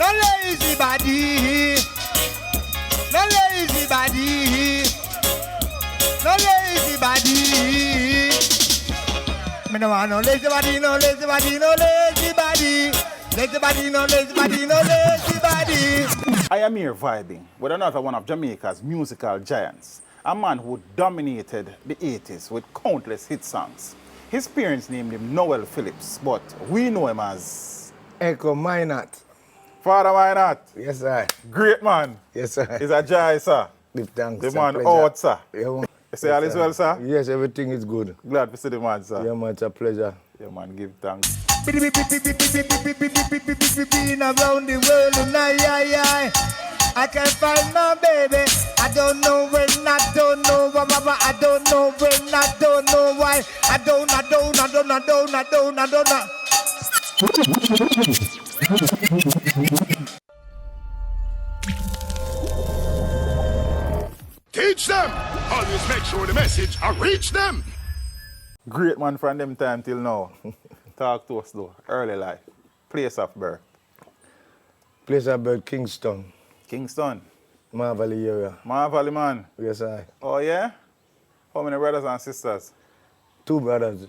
No lazy body. No lazy body. No lazy body. Me no want no lazy body, no lazy body, no lazy body. Lazy body, no lazy body, no lazy body. I am here vibing with another one of Jamaica's musical giants, a man who dominated the 80s with countless hit songs. His parents named him Noel Phillips, but we know him as Echo Minott. Father Minott. Yes, sir. Great man. Yes, sir. He's a joy, sir. Give thanks. The man out, sir. Yeah, man. You say all is well, sir? Yes, everything is good. Glad to see the man, sir. Yeah, man, it's a pleasure. Yeah, man, give thanks. Been around the world and I can't find my baby. I don't know when, I don't know why, I don't know when, I don't know why. I don't. Teach them! Always make sure the message reach them! Great man from them time till now. Talk to us though. Early life. Place of birth. Place of birth, Kingston, Kingston. Marvally area. Marvally, man. Yes, sir. Oh, yeah? How many brothers and sisters? 2 brothers,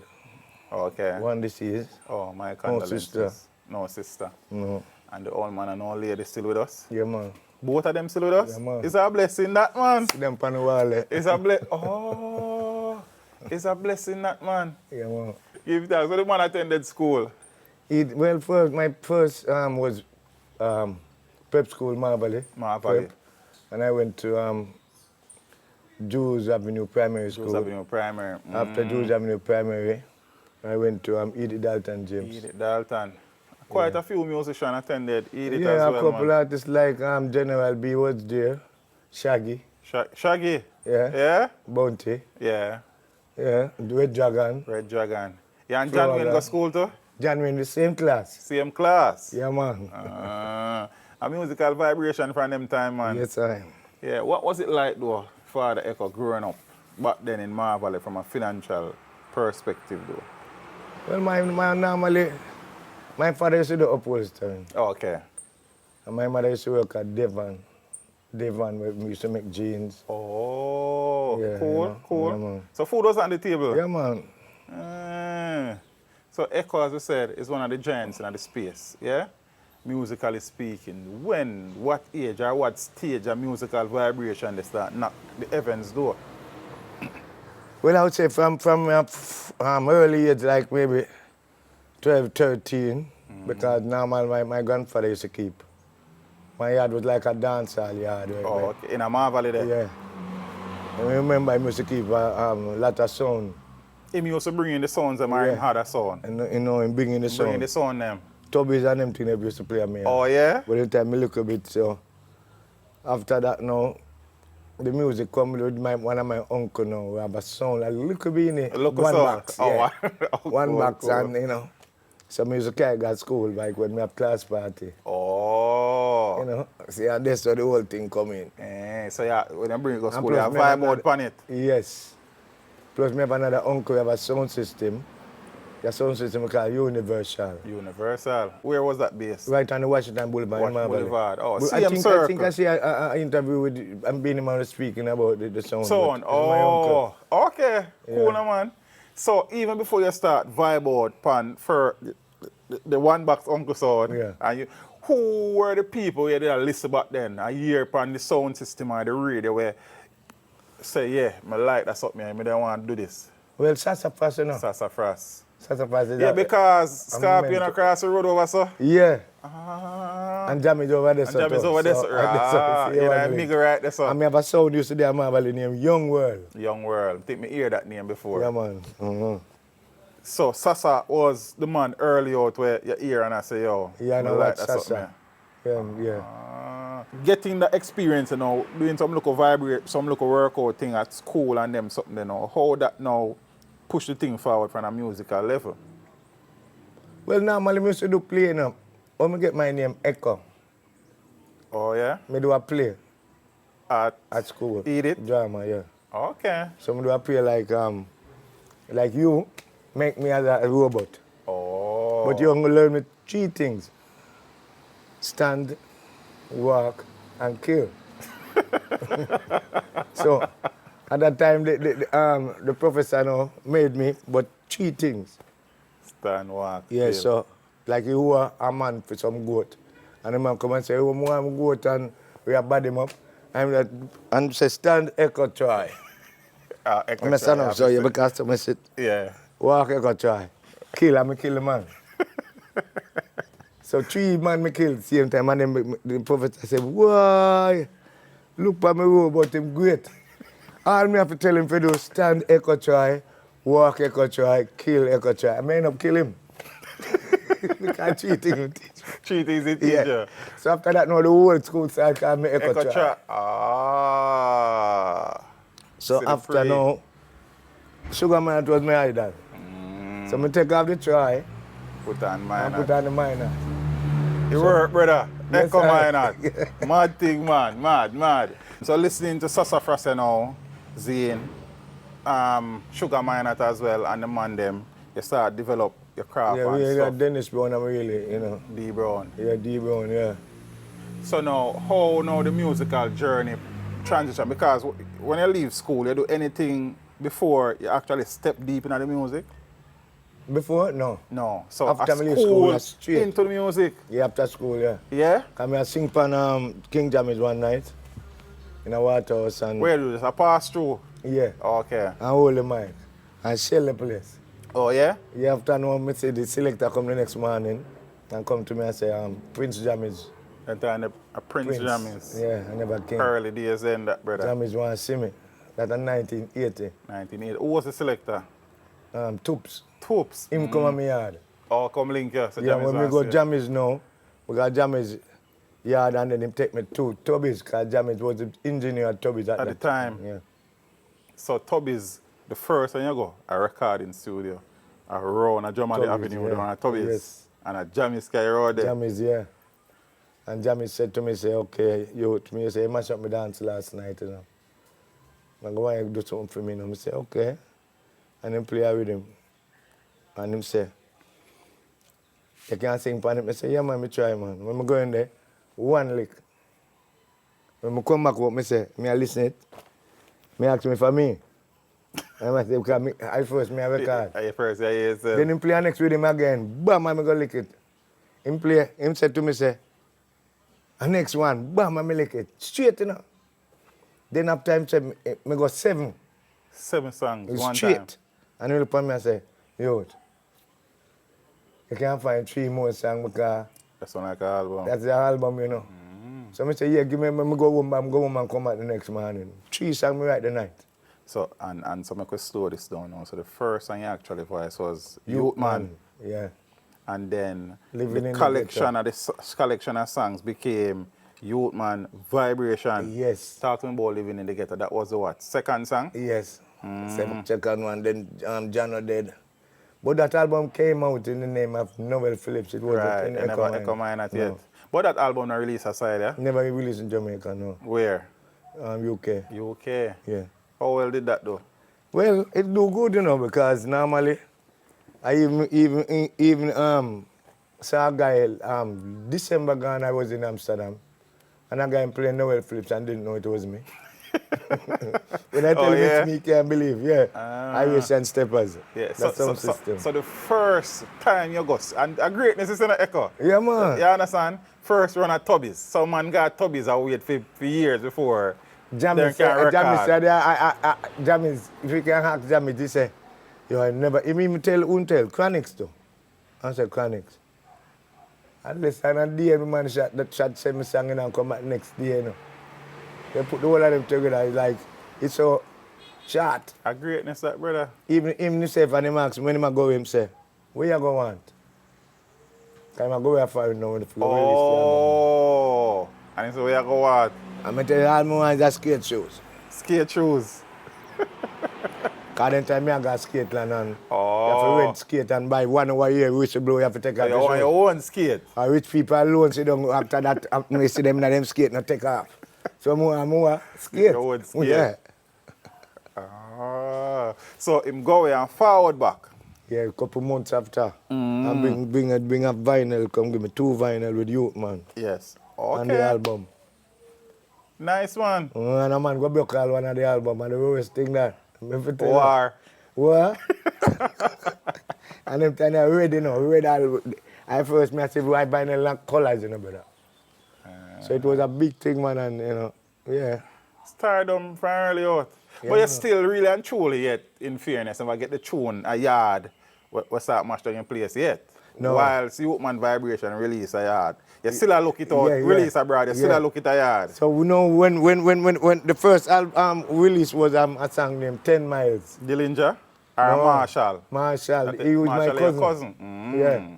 Okay. 1 deceased. Oh, my condolences. sister. No sister. No. And the old man and old lady still with us? Yeah, man. Both of them still with us? Yeah, man. It's a blessing, that man. See them pan the wall. It's a blessing. Oh, it's a blessing, that man. Yeah, man. Give thanks. So the man attended school? My first was prep school, Marvally. Marvally. Prep. And I went to Jews Avenue Primary School. Jews Avenue Primary. After Jews Avenue Primary, I went to Edith Dalton James. Edith Dalton. Quite a few musicians attended Edith as Yeah, well, a couple man. artists like General B was there, Shaggy, Shaggy? yeah, Yeah? Bounty, Yeah. yeah, Red Dragon. Red Dragon. Yeah, and John Wayne go school too? John Wayne, the same class. Same class? Yeah, man. A musical vibration from them time, man. Yes, I. Yeah, what was it like though, Father Echo, growing up back then in Marvally from a financial perspective though? Well, normally, my father used to do upholstery. Oh, okay. And my mother used to work at Devon. Devon, where we used to make jeans. Oh, Yeah, cool, you know, cool. yeah, man. So food was on the table? Yeah, man. So Echo, as I said, is one of the giants in the space, yeah? Musically speaking. When, what age or what stage of musical vibration they start knock the heavens door? Well, I would say from early age, like maybe 12, 13, because normal my grandfather used to keep. My yard was like a dance hall yard. Oh, okay. In a Marvally there? Yeah. And I remember I used to keep a lot of sound. Him used to bring in the sounds and him had a sound? And you know, him bringing the sound. Bringing the sound them? Tubbies and them things they used to play at me. Oh, yeah? But the time I look a bit, so after that now, the music come with one of my uncle now. We have a sound like little bit in it. Local one sound? box. Oh, Yeah. oh, one cool, box cool. and you know. So music I got school like when we have class party. Oh. You know. See, and that's where the whole thing come in. So yeah, when you bring it to And school, plus you have me have vibe out another- on it? Yes. Plus me have another uncle, we have a sound system. The sound system we call Universal. Universal. Where was that based? Right on the Washington Boulevard. in Marvally. Boulevard. Oh, But same I circle. think I see an interview with Beenie Man speaking about the sound. Sound. but it's my uncle. Oh, okay. Cool, Yeah. man. So even before you start vibe out pan for the one box Uncle Sound, Yeah. and who were the people you did listen back then? A year upon the sound system or the radio where say, yeah, I like that something, I don't want to do this. Well, Sassafras, you know. Sassafras. Sassafras is Yeah, that- because I'm Scorpion meant to- across the road over so. Yeah. Ah. And Jam is over there. And Jam is over there. So, you know, Miggle right there, so. And me have a sound used to there, Marvally named Young World. Young World. I think me hear that name before. Yeah, man. So Sasa was the man early out where you hear and I say, yo, Yeah, I I know like what that Sasa. something. Yeah. Getting the experience, you know, doing some local vibrate, some local workout thing at school and them something, you know, how that now push the thing forward from a musical level. Well, normally I used to do play now. When I get my name, Echo, Oh, yeah? I do a play At school. Edith? Drama, yeah. Okay. So I do a play like you, make me as a robot. Oh. But you only learn me 3 things. stand, walk, and kill. So at that time, the professor made me, but 3 things. Stand, walk, Yeah, kill. so like you were a man for some goat. And the man come and say, oh, I'm goat, and we have bad him up. And say, stand, echo, try. Echo I'm a son try, of so you obviously. because I said, Yeah. walk, echo, try. Kill, I'm kill the man. So 3 man me kill same time, and then the professor said, why? Look at me robot, him great. All me have to tell him to do, stand, echo, try, walk, echo, try, kill, echo, try. I may end up kill him. Because cheating him teach. 3 things he teach Yeah. you. So after that, now the whole school side call me echo, Echo try. try. Ah. So See the after free. now, Sugar Man was my idol. So I take off the try Put on and mine. put on the minor. It work, brother. Yes, Echo sir. Minott. Mad thing, man. Mad. So listening to Sassafras now, Zane, Sugar Minott as well, and the man them, you start develop your craft Yeah, and we stuff. got Dennis Brown, I'm really, D Brown. Yeah, D Brown, yeah. So now, how now the musical journey transition? Because when you leave school, you do anything before you actually step deep into the music? Before? No. No. So After at I leave school, school, I straight. into the music? Yeah, after school, yeah. Yeah? Come here, sing pan King Jammys one night in a Waterhouse and Where do this? I pass through? yeah, Okay. and hold the mic and shell the place. Oh, yeah? Yeah, after now, me say the selector come the next morning and come to me and say, Prince Jammys. And then a Prince Jammies. Yeah, I never came. Early days then, that brother. Jammys want to see me. That in 1980. 1980. Who was the selector? Toops. Toops. Him come on me yard. Oh, come link here. So Yeah, Jammies when we want go see you. Jammys now, we got Jammys yard and then him take me to Tubby's because Jammys was the engineer at Tubby's at At the that time. Yeah. So Tubby's the first when you go, a recording studio. Around a Drummond Tubby's, Avenue yeah. down at Tubby's. Yes. And a Jammies Sky Road there. Jammys, yeah. And Jammys said to me, say, okay, youth, me say, you mash up my dance last night, I go and do something for me, I say, okay. And then play with him. And him say, you can't sing for him. I say, yeah, man, me try, man. When I go in there, one lick. When I come back up, I say, me I listen it. Me ask me for me. And I say, because me, I first, me have a card. At first, yeah, yes. Then him play next with him again. Bam, I go lick it. Him play, him said to me, say, the next one, bam, I lick it. Straight, Then after him said, me go 7. 7 songs, It's one straight. time. And he look at me and say, yo, you can't find 3 more songs because That's one like an album. that's the album, So I say, yeah, give me go home and come back the next morning. 3 songs me write the night. So, and so I could slow this down now. So the first song you actually voiced was Youth Man. Yeah. And then Living the in the collection Ghetto. of collection of songs became Youth Man Vibration. Yes. Talk to me about Living in the Ghetto. That was the what? Second song? Yes. Second one, then Jano dead. But that album came out in the name of Noel Phillips. It wasn't Right, in and never Echo Minott yet. No. But that album not released aside, yeah? Never released in Jamaica, no. Where? UK. UK. Yeah. How well did that do? Well, it do good, because normally I even saw a guy December gone I was in Amsterdam and a guy playing Noel Phillips and didn't know it was me. When I tell him yeah? it's me, he can't believe, yeah. Irish and Steppers. Yeah, That's sound system. So the first time you go, and a greatness is in the Echo. Yeah, man. You understand? First run at Tubby's. Some man got Tubby's and wait for years before Jammies they can record. Jammies, if you can hack Jammies, he say, you I never, even tell Chronics though. I said Chronics. And listen, and the man shot send me song and come back next day, They put the whole of them together, it's so short. A greatness that, brother. Even himself and him ask when him go him say, where you go want? Because I go where far now when the floor Oh, and he said, where you go what? I'm going to tell you all my want is skate shoes. Skate shoes. Because then time I got skate land and you have Oh. to rent skate and buy 1 hour a year whistle you have to take So off you the want shoes. your own skate. Rich people alone sit down after that, after me see them in them skate not take off. So more skate. Your own skate. Yeah. Ah. So him go away and forward back. Yeah, a couple months after. And bring a vinyl, come give me 2 vinyl with Youth Man. Yes. And the Okay. album. Nice one. And a man go broke all one of the album and the worst thing that. War. What? And them time I read, you know, read all. I first me I said why vinyl and colors, you know, brother. So it was a big thing, man, and you know, yeah. Stardom from early out. Yeah, But you're still really and truly yet, in fairness, if I get the tune, a yard, what start mash down in place yet. No. Whilst Youth Man Vibration release a yard. You still a look it out, Yeah, yeah. release abroad, you still a look it a yard. So we know when the first album release was a song named 10 Miles. Dillinger or No. Marshall? Marshall, he was Marshall, my your cousin. cousin. Mm. Yeah.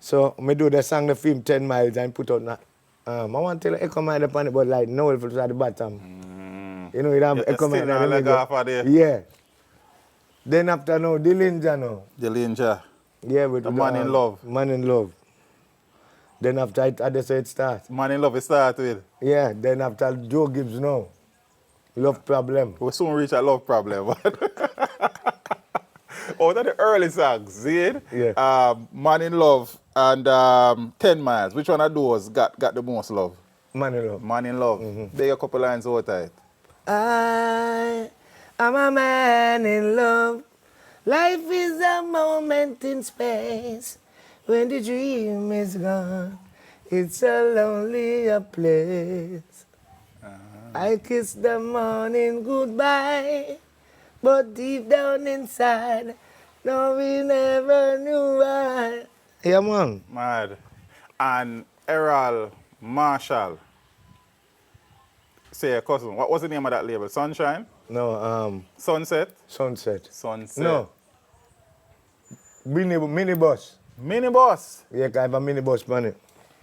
So me do the song, the film 10 Miles and put out that. I want to tell you Echo Mind upon it, but like no if it's at the bottom. You know, it have You Echo still Mind not and leg then off of there. yeah. Then after now, Dillinger now. Dillinger. Yeah, with The Man in Love. Man in Love. Then after I just say it starts. Man in Love, it start with. Yeah, then after Joe Gibbs now. Love Problem. We soon reach a love problem. Out of the early songs, see it? Yeah. Man in Love and 10 Miles. Which one of those got the most love? Man in Love. Man in Love. There a couple lines out of it. I am a man in love. Life is a moment in space. When the dream is gone, it's a lonely place. I kiss the morning goodbye, but deep down inside, no, we never knew why. Yeah, man. Mad. And Errol Marshall. Say your cousin. What was the name of that label? Sunshine? No, Sunset? Sunset. Sunset. No. Minibus. Minibus. Yeah, I have a minibus money.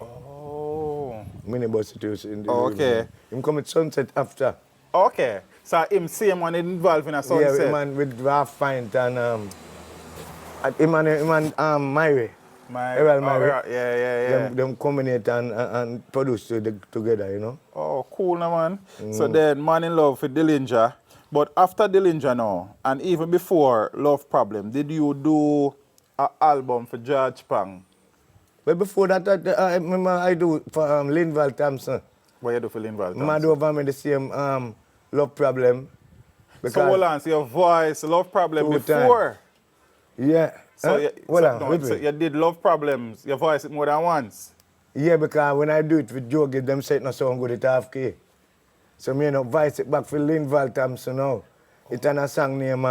Oh. Minibus it is in the Okay. Him come with Sunset after. Okay. So him same one involved in a Sunset. Yeah, him and with Ralph Pint and him and Myrie. Errol Myrie. Yeah. Them combinate and produce together, you know. Oh, cool, no, man. So then, Man in Love for Dillinger. But after Dillinger now, and even before Love Problem, did you do an album for George Pang? But before that, I remember I do for Linval Thompson. What you do for Linval Thompson? I do over me the same Love Problem. So hold on, so your voice, Love Problem Two before? Yeah. So, Huh? so you did Love Problems, your voice it more than once? Yeah, because when I do it with Joe, give them say it not sound good, it half key. So me voice it back for Linval Thompson now. It's a song name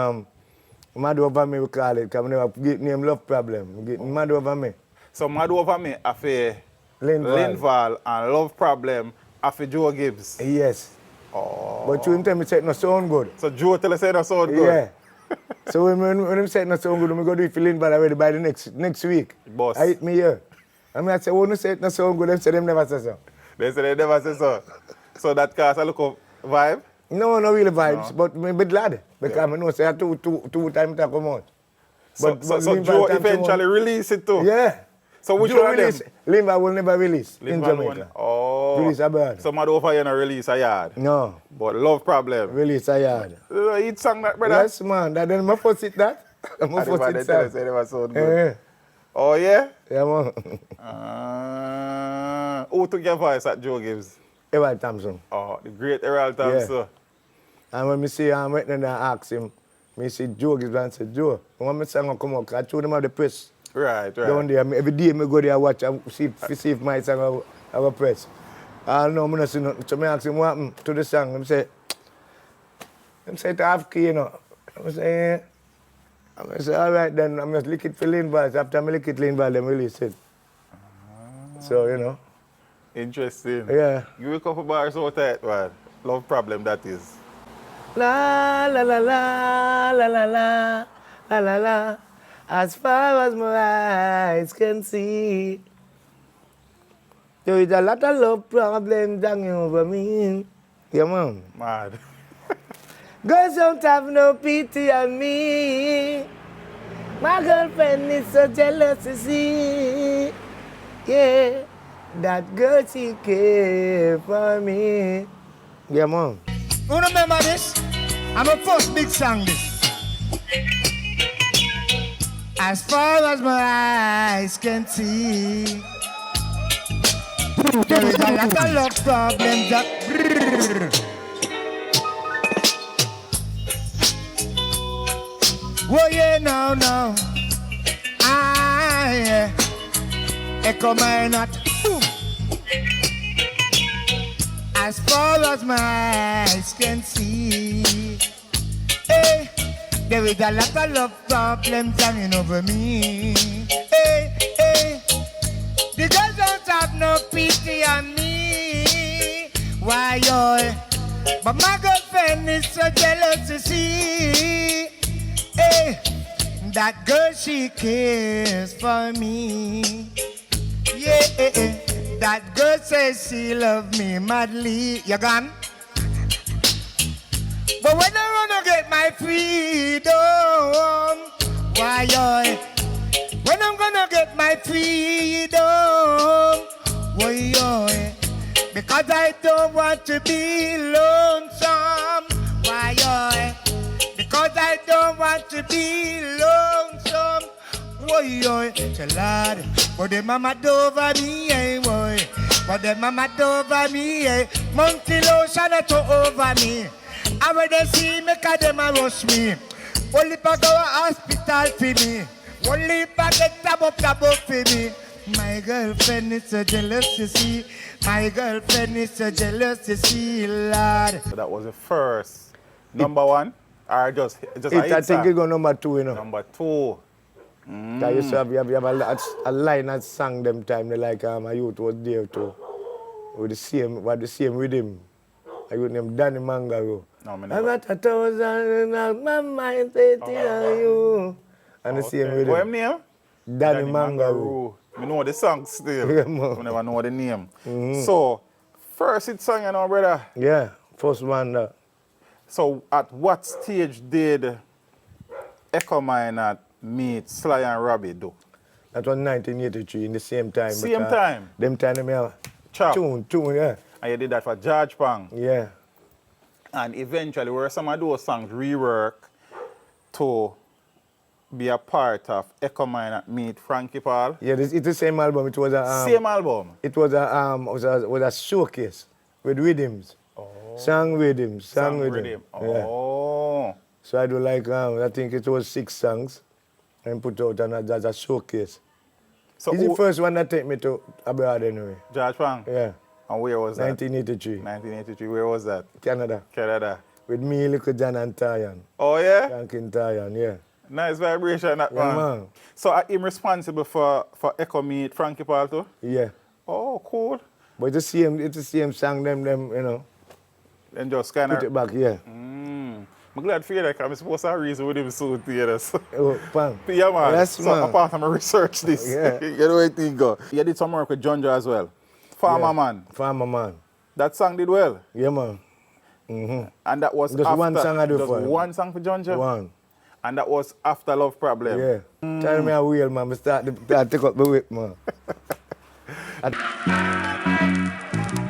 Mad Over Me we call it, because I never get name Love Problem. Get Mad Over Me. So Mad Over Me after Linval and Love Problem after Joe Gibbs? Yes. Oh. But you tell me say it not sound good. So Joe tell us it not sound good? Yeah. So when him say it not sound good, we go do it for Linval already by the next week. Boss. I hit me here. I say, when you say it not sound good, them say them never say so. They say they never say so. So that cause a look of vibe? No, not really vibes, but me be glad. Because I know say two times to come out. So Joe eventually release it too? Yeah. So which Joe one of them? release, Linval will never release in Linval Jamaica. Oh. Release abroad. So Mad Over you not release a yard? No. But Love Problem? Release a yard. Eat song that, brother? Yes, man. That then my first hit that. My first They hit tell us song. they never sound good. Yeah. Oh yeah? Yeah, man. Who took your voice at Joe Gibbs? Errol Thompson. Oh, the great Errol Thompson. And when me see him, I ask him, me see Joe Gibbs and say, Joe, when my song come out, I told him about the press. Right. Down there, every day I go there watch and see if my song have a press. I know I don't see nothing. So I ask him what happened to the song. He say it half key, you know. I say, all right then, I'm just lick it for Linval. After I lick it Linval, then release it. So, you know. Interesting. Yeah. Give me a couple bars out of it, man. Love Problem, that is. La la la la la la la la la la. As far as my eyes can see, there is a lot of love problems hanging over me. Yeah, man. Mad. Girls don't have no pity on me. My girlfriend is so jealous to see. Yeah, that girl she care for me. Yeah, man. You remember this? I'm a first big song this. as far as my eyes can see. There is a lot of love problems that oh yeah, no. Yeah. Echo Minott. As far as my eyes can see, hey, there is a lot of love problems hanging over me. Hey, the girls don't have no pity on me. Why, but my girlfriend is so jealous to see. Hey, that girl, she cares for me. Yeah, that girl says she love me madly. You gone? But when I wanna get my freedom, why, when I'm gonna get my freedom, why, because I don't want to be lonesome. Why, because I don't want to be lonesome. Boy, say Lord, but the mama over me, boy. But the mama over me, monkey lotion to over me. I when they see me, cause them a rush me. Only if I go to hospital for me. Only if I get tab for me. My girlfriend is so jealous to see. My girlfriend is so jealous to see, Lord. So that was the first number one, or just I think it go number 2, you know. Number 2. I used to have a line that sang them time. They like my youth was there too. With the same rhythm. I would name Danny Mangaro. No, I got 1,000 on my mind, waiting on you. And the same rhythm. What name? Danny Mangaro. I know the song still. Yeah, man. I never know the name. So, first hit song, you know, brother. Yeah, first one. So, at what stage did Echo Minott meet Sly and Robbie do? That was 1983, in the same time. Same time? Them time they have Chop. tune, yeah. And you did that for George Pang. Yeah. And eventually, were some of those songs rework to be a part of Echo Minott meet Frankie Paul? Yeah, it's the same album. It was a Same album? It was a showcase with rhythms. Oh. Song rhythms. Rhythm. Yeah. Oh. So I do like, I think it was 6 songs and put out as a showcase. So It's the first one that take me to abroad anyway. George Pang? Yeah. And where was that? 1983. 1983. Where was that? Canada. Canada. With me, Little John and Tyan. Oh, yeah? Franklin Tyan, yeah. Nice vibration, that Yeah, one. man. So I'm responsible for Echo meet Frankie Paul too? Yeah. Oh, cool. But it's the same song, them, you know. And just kind Put it of... back, yeah. I'm glad for you that I'm supposed to reason with him soon together. So. Oh, Pang. Yeah, man. Yes, so man. apart from research this, Yeah. you know where things go. You did some work with Jonjo as well. Farmer Yeah. Man. Farmer Man. That song did well. Yeah, man. And that was Just after... one song I do just for him. one song for Jonjo? One. And that was after Love Problem. Yeah. Tell me a wheel, man. I start to take up the whip, man.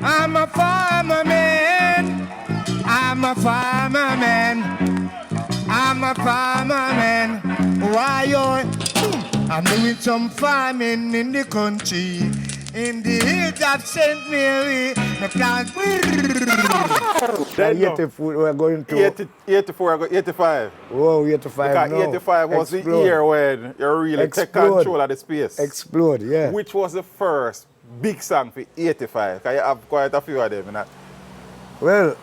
I'm a farmer man. I'm a farmer man. I'm a farmer man. Why I'm doing some farming in the country. In the hills of St. Mary, the plants. Then, 84, we're going to. 84, I got 85. Whoa, 85. Because no. 85 was Explode. the year when you really take Explode. control of the space. Explode, yeah. Which was the first big song for 85? Because you have quite a few of them. Innit? Well,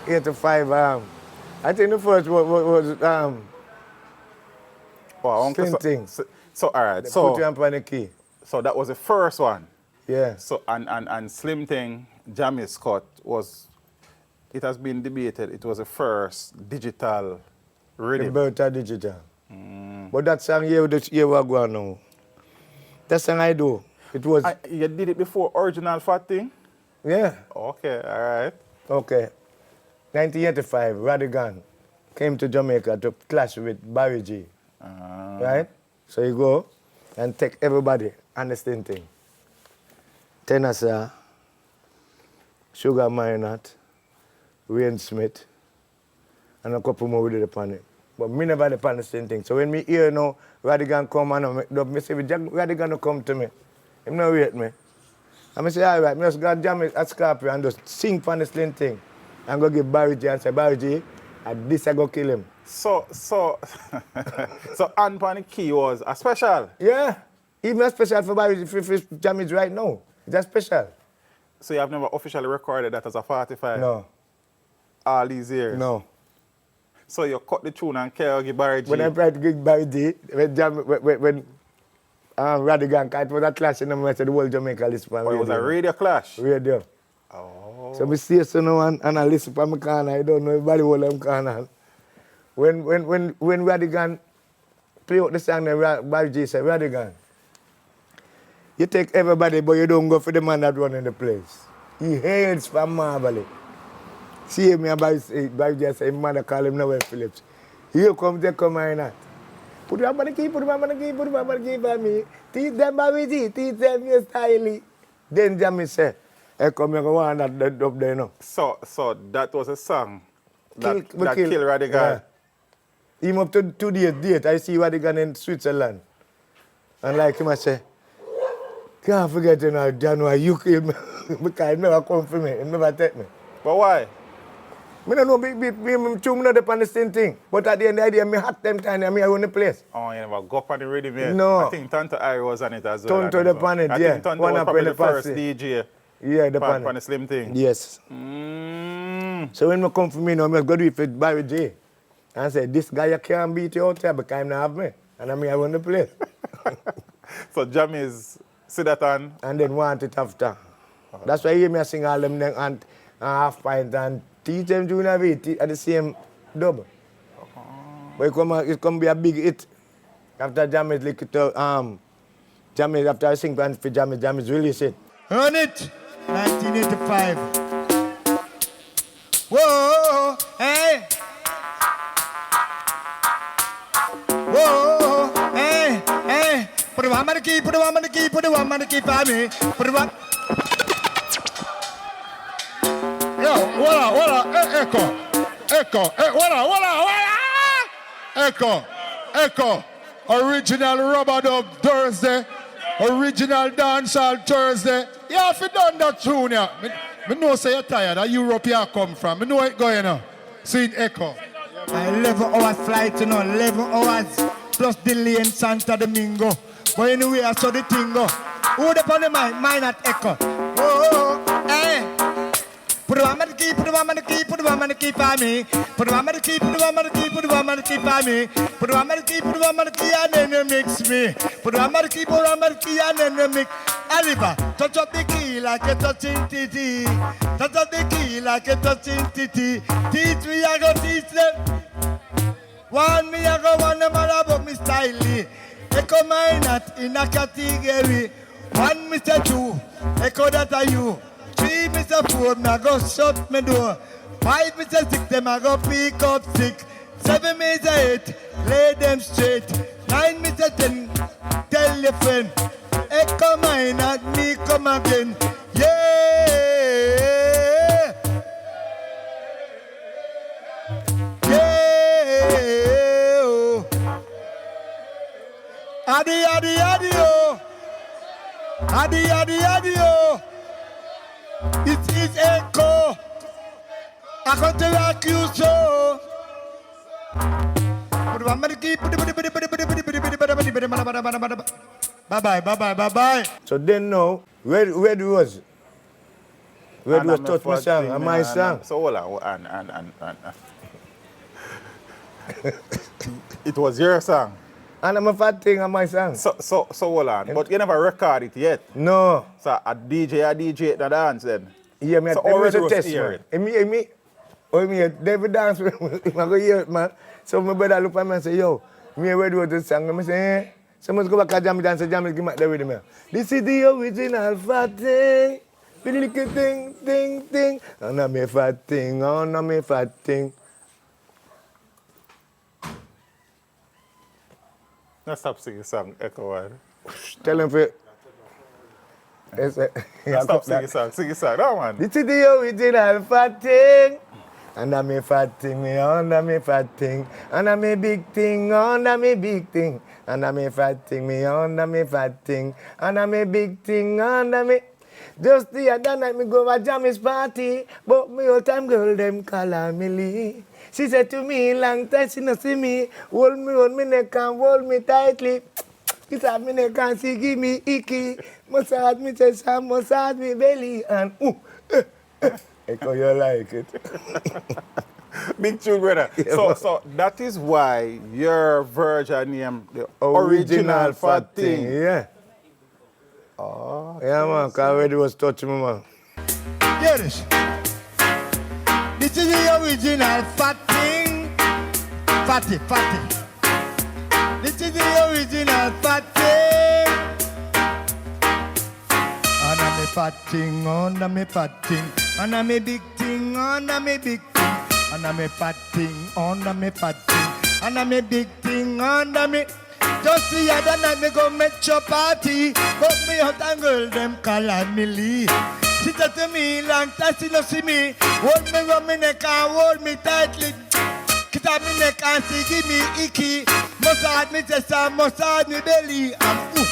85, I think the first was Oh, Uncle, Same thing. So, all right. Put So, you on the key. so that was the first one. Yeah. So, and Slim Thing, Jamie Scott was, it has been debated, it was the first digital The rhythm. birth of digital. But that song here, we're going now. That song I do, it was, You did it before original Fat Thing? yeah. Okay, all right. Okay. 1985, Radigan came to Jamaica to clash with Barry G. Right? So you go and take everybody on the same thing. Tennessee, Sugar Minott, Wayne Smith, and a couple more with it upon it. But me never depend on the same thing. So when me hear now, Radigan come and me say, Radigan no come to me. Him no wait me. And I say, all right, I just go jam it at Scorpio and just sing for the same thing. And go give Barry G and say, Barry G, and this I go kill him. So Hand on the Key was a special. Yeah. Even a special for Barry G if jam it right now. It's a special. So you have never officially recorded that as a 45? No. All these years? No. So you cut the tune and care give Barry G? When I tried to give Barry G, when Radigan, it was a clash in the whole Jamaica listen. Oh, it was a radio clash? Radio. Oh. So I stay so now and I listen for my corner. I don't know everybody hold them corner. When Radigan play out the song, Barry G said, Radigan, you take everybody, but you don't go for the man that run in the place. He hates from Marvelly. See me about Barry G say, man, I call him Noel Phillips. Here come they come and not. Put him on the key, put him on the key, put him on the key for me. Teach them Barry G, teach them your style. Then Jamie say, I come here, go on that up there now. So that was a song that Kill killed Radigan? Yeah. Him up to 2 days date, I see Radigan in Switzerland. And like him, I say, can't forget, you know, January, you kill me. Because he never come for me, he never take me. But why? I don't know, me not depend on the same thing. But at the end of the day, me hot them time and me run the place. Oh, you never go up on the rhythm yet? No. I think Tonto Irie was on it as well. Tonto the pan it, I yeah. think Tonto One was up probably in the the first passy. DJ. Yeah, the pan pan. the slim thing. Yes. So when me come for me now, I go do it for Barry J. And I say, this guy you can't beat you out here because he don't have me. And I mean, I run the place. So Jammy's see that on? And then want it after. That's why you hear me sing all them and half pint and teach them junior V at the same double. But it come be a big hit. After Jammy's lick it Jammy's after I sing for Jammy's release it. On it, 1985. Whoa, hey. Whoa, hey, hey. Put the one on the key, put the one on the key, put the one on the key for me. Put the one. Yo, voila, echo, voila. Echo. Original Rubber Dub Thursday. Original Dancehall Thursday. Yeah, if you done that tune, yeah. Me know say you're tired. That Europe you come from. Me know it going on. See it echo. 11 hours flight, you know, 11 hours plus delay in Santo Domingo. But anyway, I saw the thing go. Who the on the Minott echo? Oh, hey. Put the one on the key, put the one on the key, put the one on the key for me. Put the one on the key, put the one on the key, put the one on the key for me. Put the one on the key, put the one on the key, and then you mix me. Put the one on the key, put the one on the key, and then you mix. Oliver, touch up the key like you're touching titty. Touch up the key like you're touching titty. Teach me, I go teach them. One me, I go one them all about me style. Echo Minott in a category. One Mr. Two, echo that are you. 3 Mr. 4, me I go shut me door. 5 Mr. 6, them I go pick up 6. 7 Mr. 8, lay them straight. 9 Mr. 10, tell your friend. Echo Minott, me come again. Yeah. Yeah. Adi, oh. Adi, oh. It is echo. I come to rock you so. Bye. So then now, where do was? Where do was touch my song and my song? So hold on, and. It was your song. And I'm a fat thing on my song. So hold on. But you never record it yet. No. So a DJ the dance then. Yeah, me so already was test hear man. Me, David dance with me. I go hear it, man. So my brother look at me and say, yo, me where do this song? I say, eh. So I go back to Jamie dance, Jamie give me the rhythm. This is the original fat thing. Little thing. And I'm a fat thing, I'm a fat thing. Now stop singing song, Echo One. Tell him for Stop singing song, no man. This is the original fat thing. Under me fat thing, me under me fat thing. Under me big thing, under me big thing. Under me fat thing, me under me fat thing. Under me big thing, under me. Just the other night me go to Jammy's party, but me old time girl them call her Millie. She said to me, long time she no see me, hold me on me neck and hold me tightly. Kiss at me neck and she give me icky. Massage me chest and massage me belly and Echo, you like it. Big tune, brother. Yeah, So that is why your version name the Original Fat Thing. Yeah. Oh, Yeah, man, because already was touching me, man. Hear this. This is the original fat thing. Fatty, fatty. This is the original fat thing. Under me fat thing, under me fat thing. Under me big thing, under me big thing. Under me fat thing, under me fat thing. Under me big thing, under me. Just the other night me go metro party, but me out and girl them call her Millie. She said to me long time she no see me, hold me round me neck and hold me tightly. Kiss at me neck and she give me icky. Massage me chest and massage me belly and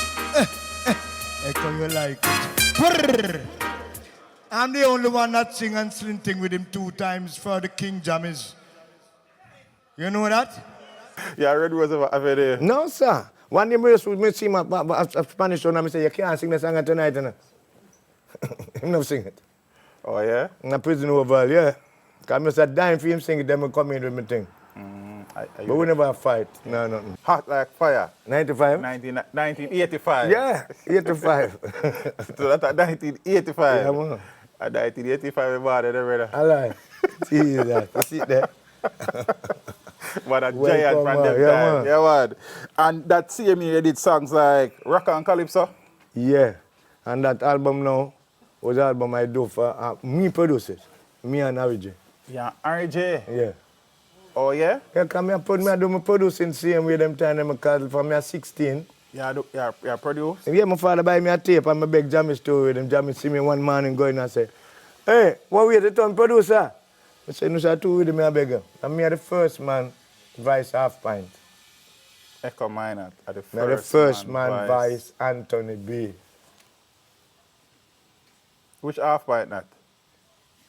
Echo, you like it. Brrr. I'm the only one that sing and slinting with him 2 times for the King Jammies. You know that? Yeah, Red Rose have it. No, sir. One day me see my Spanish one and I say, you can't sing the song tonight, you know. Him never sing it. Oh, yeah? In a prison overall, yeah. Because I said dying for him sing it, then I come in with my thing. But we never fight. No, nothing. Hot like fire. 95? 1985. Yeah, 85. So that's 1985. Yeah, man. At 1985, we bought it, brother. I like. Jesus, you sit there. What a Welcome, giant from man. them Yeah, time. man. Yeah, man. And that same year, you did songs like Rock and Calypso. Yeah. And that album now was the album I do for me produce it. Me and RJ. Yeah, RJ. Yeah. Oh, yeah? Yeah, come here, I do my producing same way them time them call from me 16. Yeah, produce. Yeah, my father buy me a tape and I beg Jammy story with him. Jammy see me one morning going and say, hey, what way to turn producer? I say, no, sir, 2 with him, I beg him. And me are the first man, Vice Half Pint. Echo Minott at the Me are the first man, Vice Anthony B. Which half bite that?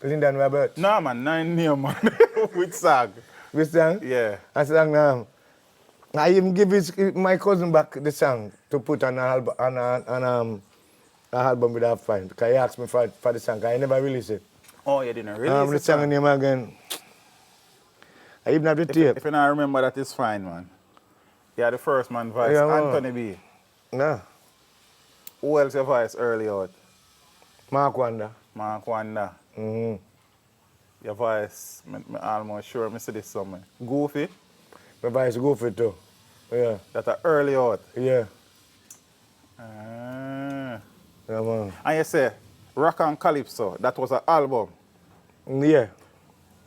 Lyndon Roberts. No, man, 9 name, man. Which song? Which song? Yeah. I sang, I even give my cousin back the song to put on an album with Half Pint. Because he asked me for the song, because I never released it. Oh, you didn't release The song name again. I even have the tape. If you not remember, that is fine, man. Yeah, the first man voice, Yeah, man. Anthony B. No. Who else your voice early out? Mark Wanda. Mark Wanda. Mm-hmm. Your voice, I'm almost sure I see this somewhere. Goofy, My voice go for it too. Yeah. that are early out. Yeah. Ah. Yeah, man. And you say, Rock and Calypso, that was an album. Yeah.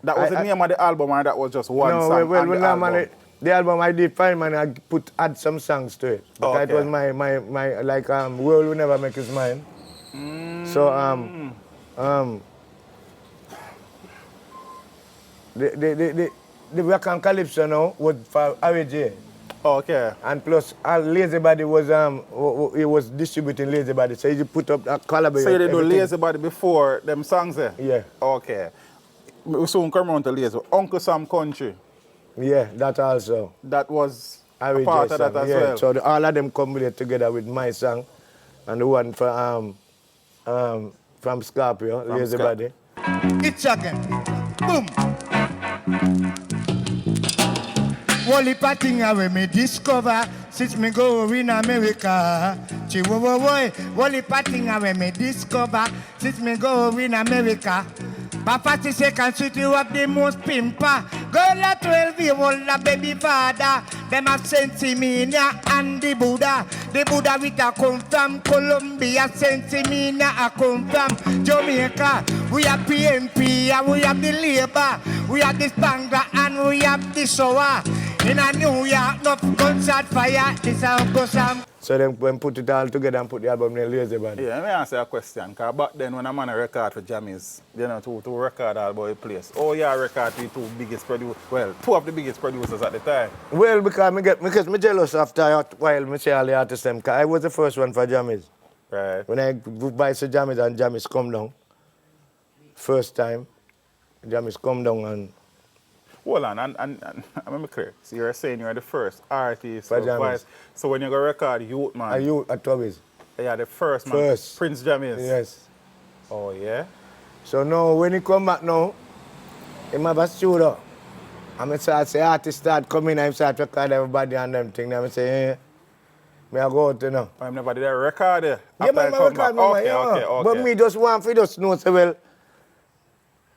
That was the name of the album, or that was just one No, song well, on the no, album? man, the album I did fine, man. I add some songs to it. Because Okay. it was my like world will never make his mind. So the Rock and Calypso now was for RJ. Okay. And plus, Lazy Body was he was distributing Lazy Body, so he put up a collaboration. So you did do Lazy Body before them songs there? Yeah. Okay. We soon come around to Lazy. Uncle Sam Country, Yeah, that also. that was a RJ part of that song, as yeah. well. So all of them come with it together with my song, and the one for from Scorpio, From Lazy Scar- Body. It's again. Boom. Wally patting away me discover since me go in America. Chihuahua, Wally patting away me discover since me go in America. Papa 42nd Street, you have the most pimper. Girl at 12 year old, a baby father. Them have Sensimania and the Buddha. The Buddha with a come from Colombia. Sensimania a come from Jamaica. We have PMP and we have the labor. We have the Spangler and we have the shower. In a New York, no gunshot fire. This a Uncle Sam. So then when put it all together and put the album in Lazy Body. Yeah, let me answer a question. Because back then when a man a record for Jammies, you know, to record all about the place. Oh, yeah, record the two biggest producers. Well, two of the biggest producers at the time. Well, because me jealous after a while, me say all the artists them, because I was the first one for Jammies. Right. When I buy some Jammies and Jammies come down, first time, Jammies come down and Hold on, and I'm clear. So you're saying you're the first artist For or Jammies. vice. So when you go record Youth Man, are you at Toby's? yeah, the first man. First. Prince Jammies. Yes. Oh, yeah? So now, when he come back now, he have a studio. And I start say artists start coming and I start record everybody and them thing. And I say, me I go out, you know. I'm never did a record there. Yeah, after man, I I come record, back. man, Okay, yeah. okay. But me just want to just know, say, well,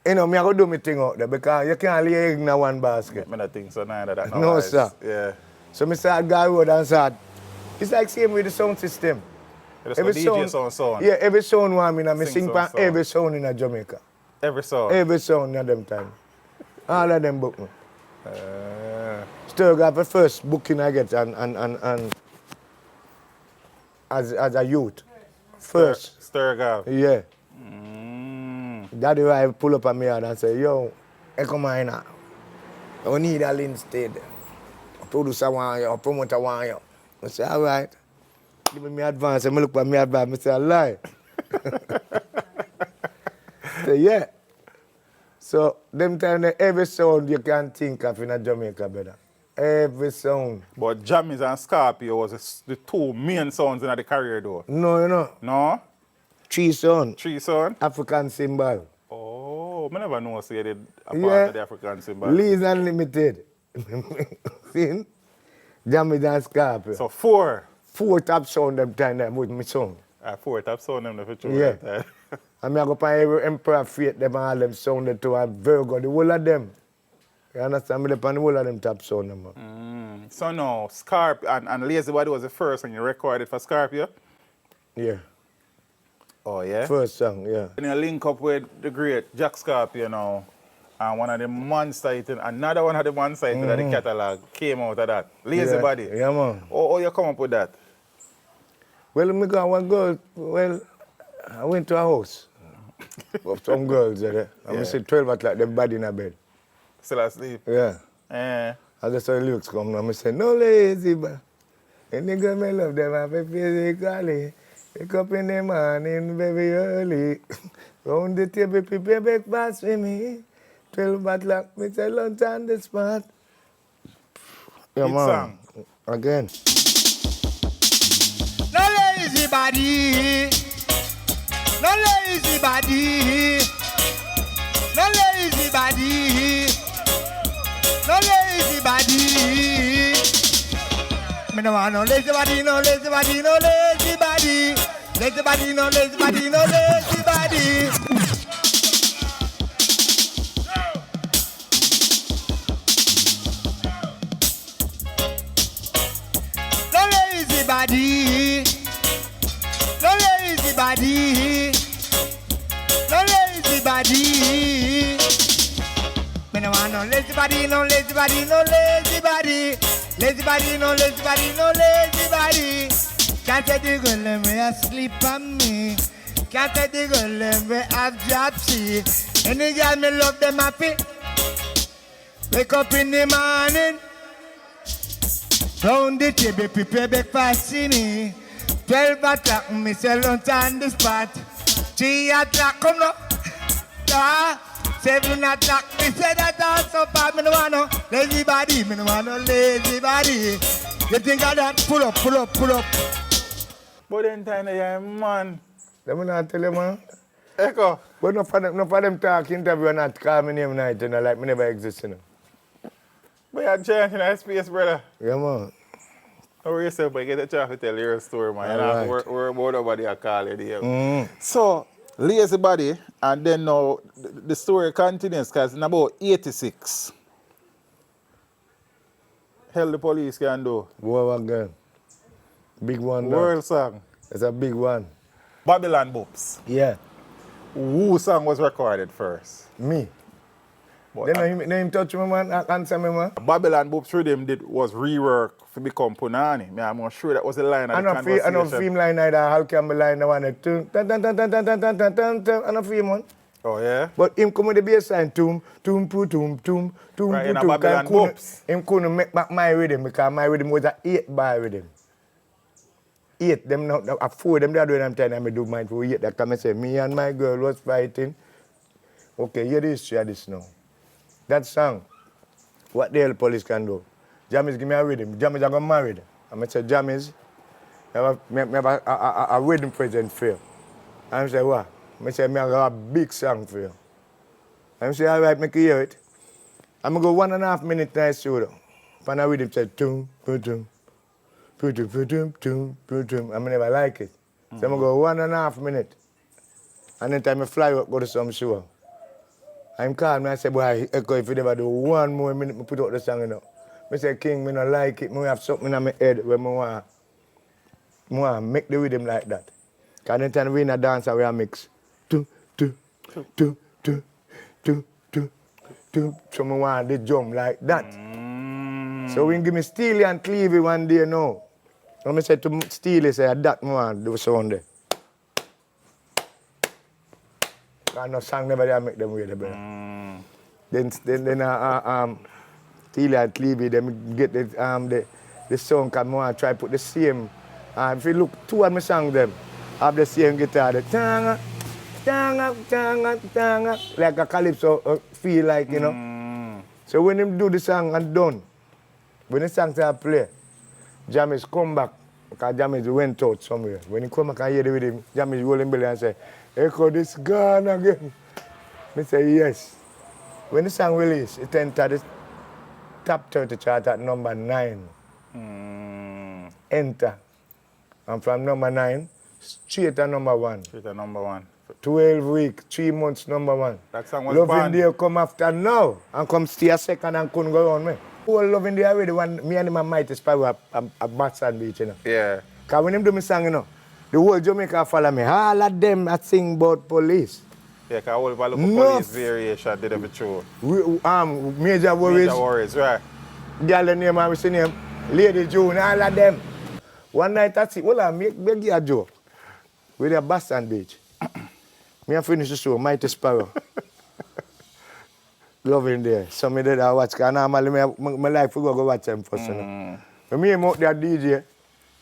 you know, me I go do my thing out there because you can't lay egg in one basket. I don't think so neither. That No, wise. sir. Yeah. So I start go road and start. It's like same with the sound system. Just for DJ sound. Yeah, every sound want me and I Sing sing sound, for every sound in Jamaica. Every song. Every sound in them time. All of them book me. Still got the first booking I get and as a youth. First. Sturgal. Yeah. That's why I pull up on me and say, yo, I come on now. I need a instead. A producer want you, a promoter want you. I say, all right. Give me advance. I look at me advance. I say, I lie. Say, yeah. So, them time, every sound you can think of in Jamaica, brother. Every sound. But Jammies and Scorpio was the two main sounds in the career though. No, you know. No? Three sound. Three sound? African symbol. Oh, I never know say they did a part Yeah. of the African symbol. Lee's Unlimited. See? Jammies and Scorpio. So four. Four top sound them time them with me sound. Four top sound them for sure. Yeah. Right? And I go find every Emperor Fate them and all them sounded to a Virgo, the whole of them. You understand me? The whole of them top sound them. So no, Scorpio and Lazy Body was the first and you recorded for Scorpio? Yeah. Oh yeah? First song, yeah. And you link up with the great Jack Scorpio now. And one of the monster eating, another one of the monster eating of the catalog came out of that. Lazy Yeah. Body. Yeah, man. Oh, you come up with that? Well, me got one girl, well, I went to a house of some girls there. And I said 12 o'clock, them body in a bed. Still asleep? Yeah. Eh. I just saw the lyrics come and I said, no lazy, but any girl may love them, have a physically. Wake up in the morning, very early. Round the table, prepare breakfast with me. 12 o'clock, me say lunch on the spot. Yeah, Hit man. song. Again. No lazy body. No lazy body. No lazy body. No lazy body. Me no want no lazy body, no lazy body, no lazy body. Lazy body, no lazy body, no lazy body. No lazy body. No lazy body. No lazy body. Me no want no lazy body, no lazy body, no lazy body. Lazy body, no lazy body, no lazy body. Can't take the girl them way asleep on me. Can't take the girl them way have dropsy. Any girl me love them happy. Wake up in the morning. Round the table, prepare breakfast see me. 12 o'clock, me say lunch on the spot. 3 o'clock, come now. 7 o'clock, me say that also bad. Me no want no lazy body, me no want no lazy body. You think of that? Pull up, pull up, pull up. But then time yeah, man. Let me not tell you, man. Echo. But no for them talk interview and not call me name night, you know, like me never exist, you know. But you're changing that space, brother. Yeah, man. Don't worry yourself, but you get a chance to tell your story, man. You All don't right. have to worry about nobody I call you there. So, Lazy Body, and then now the story continues because in about 86, hell the police can do. War again. Big one, though. World song. It's a big one. Babylon Boops. Yeah. Who song was recorded first? Me. But Then no him touch me, man, answer me, man. Babylon Boobs Rhythm was rework to become Punani. I'm sure that was the line of the conversation. I don't feel line either. How can be line the one that I don't feel, man. Oh, yeah? But him come with the bass line, toom, poo, toom, Right, in a toom. Babylon Boobs. Him couldn't make back my rhythm because my rhythm was an 8-bar rhythm. 8, them now, 4 them they are doing them time I do mine for 8. That come and say, me and my girl was fighting. Okay, hear the history of this now. That song, what the hell police can do? Jammys give me a rhythm. Jammys are going married. I say, Jammys, I have a wedding present for you. I say, what? I say, I have a big song for you. I say, all right, make you hear it. I'm going to go 1.5 minutes in the studio. And I rhythm say, toom, poo, toom. I never like it. So I'm going to go 1.5 minutes. And then time I fly up, go to some show. I'm calm, I say, boy, Echo, if you never do 1 more minute, I put out the song, you know. I say, King, I don't like it. I have something in my head where I want to make the rhythm like that. Because anytime we in a dance, we mix. So I want the jump like that. So when give me Steely and Clevie one day now. I say to Steely, say, that man do sound there. Because no song never there make them way the better. Then Steely and Clevie, them get the song, because I want to try to put the same. If you look, 2 of my songs, them have the same guitar, the tanga, like a calypso feel like, you know. So when them do the song and done, when the song start play, Jammys come back, because Jammys went out somewhere. When he come back and hear the rhythm, Jammys rolling belly and say, Echo, this gone again. I say, yes. When the song release, it entered the top 30 chart at number 9. Enter. And from number 9, straight to number 1. Straight to number 1. 12 weeks, 3 months, number 1. That song was Loving banned. Day come after now and come stay a second and couldn't go on me. Whole Loving Day already, when me and my mighty spy were at Batson Beach, you know. Yeah. Because when them do me song, you know, the whole Jamaica follow me. All of them I sing about police. Yeah, because all of our local No. police variation did every show. Major Worries. Major Worries, right. Girl name, I was name, Lady June, all of them. One night I see, well, I make a joke with a Boston Beach. Me I finish the show, Mighty Sparrow. Loving Day. So me did I watch, because normally my life we go watch them first. You know. When me out there DJ,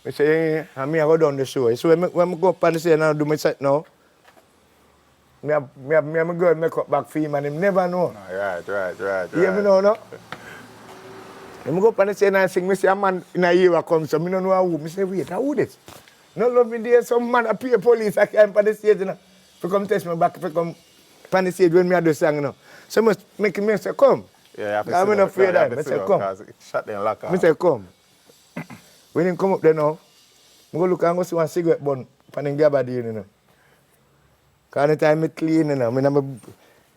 I say, hey, and me I go down the show. So when I go up on the stage and I do my set now, me have my girl make up back for him and him never know. Right. You hear me know, no? I go up on the stage and I sing, I say a man in a year come, so I don't know who. I say, wait, who this? No Loving Day, some man appear police, I came on the stage, you know. If you come test me back, if you come on the stage when me I do song, you know. So I must make me say, come. Yeah, I'm not afraid of him. I say, come. Shut them lock I say, come. When he come up there now, I go look and go see one cigarette bun on him gabardine, you know. Because anytime I clean, you know, I'm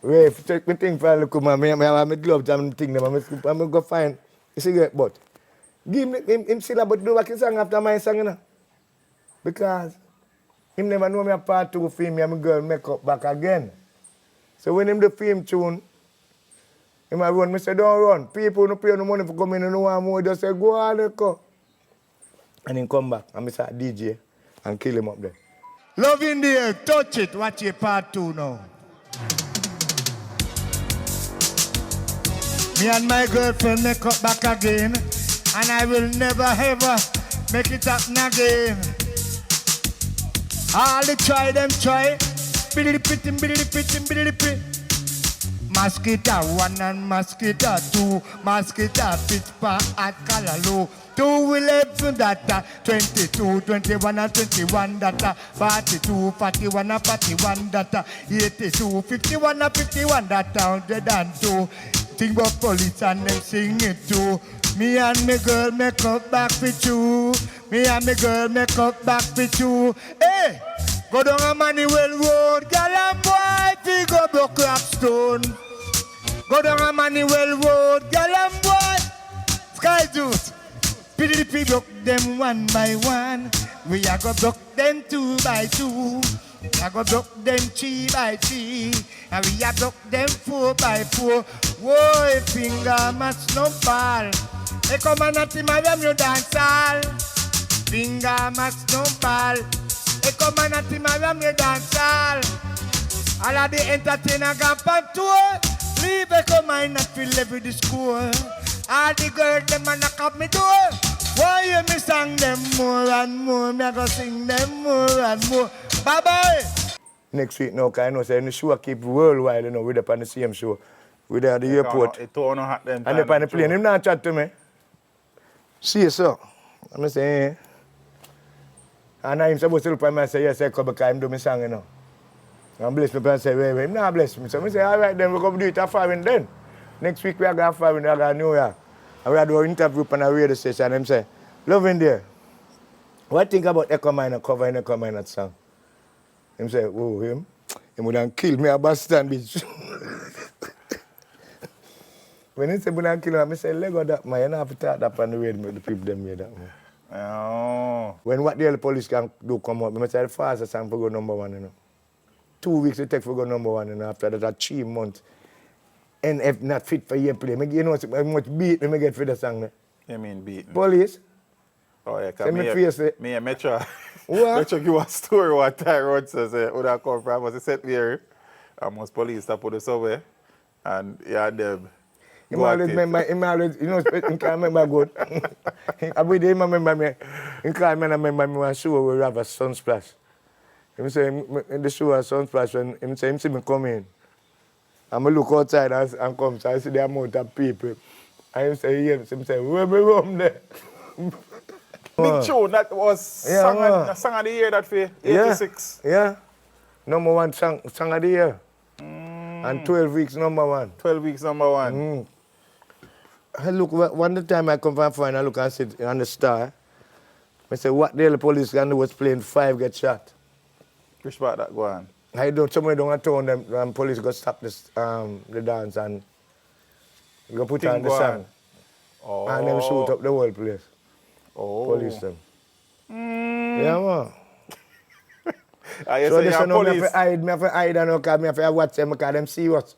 if check my thing for a look, man, I have my gloves and thing, I'm go find a cigarette butt. Give me him still about do back his song after my song, you know. Because him never know me a part 2 film, me and my girl make up back again. So when him do film tune, him a run, me say, don't run. People don't pay no money for coming in, no one more, just say, go on, let's go. And he come back, and I start DJ and kill him up there. Loving Day, touch it, watch your part 2 now. Me and my girlfriend make up back again, and I will never ever make it happen again. All the try, them try. Biddly pitting. Mosquito 1 and mosquito 2. Mosquito pitch pa at Calalo. 2 will have data. 22, 21 and 21 data. 42, 41 and 41 data. 82, 51 and 51 data. 102. Think about police and them sing it too. Me and my girl make up back with you. Me and my girl make up back with you. Hey! Go down a Manuel Road, girl and boy, we go broke Rockstone. Go down a Manuel Road, girl and boy, Sky Juice. PDP broke them 1 by 1. We are go broke them 2 by 2. I go broke them 3 by 3, and we a broke them 4 by 4. Whoa, finger match no ball. Hey, come on, at him, I am your dance all. Finger match no ball. Hey, come on, at him, I am your dance all. All of the entertainer gone on tour. Leave a come on, not feel every the school. All the girls, them a knock up me door. Why you me sing them more and more? Me a go sing them more and more. Bye-bye. Next week now, because I know say the show keep worldwide, you know, we're up on the same show. We're there at the airport. It don't hot them And they're on the plane, him not chat to me. See, sir. I'm saying, and I'm supposed to look at me and say, yes, I come because I'm doing my song, you know. And bless me and say, wait, him not bless me. So I say, all right, then we're going to do it at 5 and then. Next week we are going to 5 and we are going to New York. And we are doing an interview on a radio station and him say, love in there. What think about Echo Minor covering Echo Minor song? Him say, oh, him would have killed me at Boston Beach. When he say, would have killed me, I say, Lego that man, you don't have to talk that on the radio, the people them hear that man. Oh. When what the police can do come out, I say, the fastest song for go #1, you know. 2 weeks it take for go #1, you know, after that, 3 months. And if not fit for your play, you know how much beat me get for the song. Ne? You mean beaten? Police? Oh, yeah, Send me face it. Me and Metro. What? Metro give a story what Tyrone says, where I come from, was a set there. And most police stop on the subway. And yeah, them. He always remember, you know, he can't remember good. Every day he remember me. He can't remember me one show where we have a sun splash. He say, in the show a sun splash, when he say, he see me come in. And I look outside and come, so I see the amount of people. And he say, he say, where me room there? Big tune, that was song of the year that for 86. Yeah. #1 song of the year. And 12 weeks #1. 12 weeks #1. I look, one time I come from foreign, I look and sit on the star. I say, what the hell the police can do was playing 5 get shot. Which part that go on? I don't, somewhere down town, them police go stop this, the dance and go put on the song. Oh. And them shoot up the whole place. Oh. Police them. Yeah, man. So this one, I have to hide and because I have to watch them because them serious.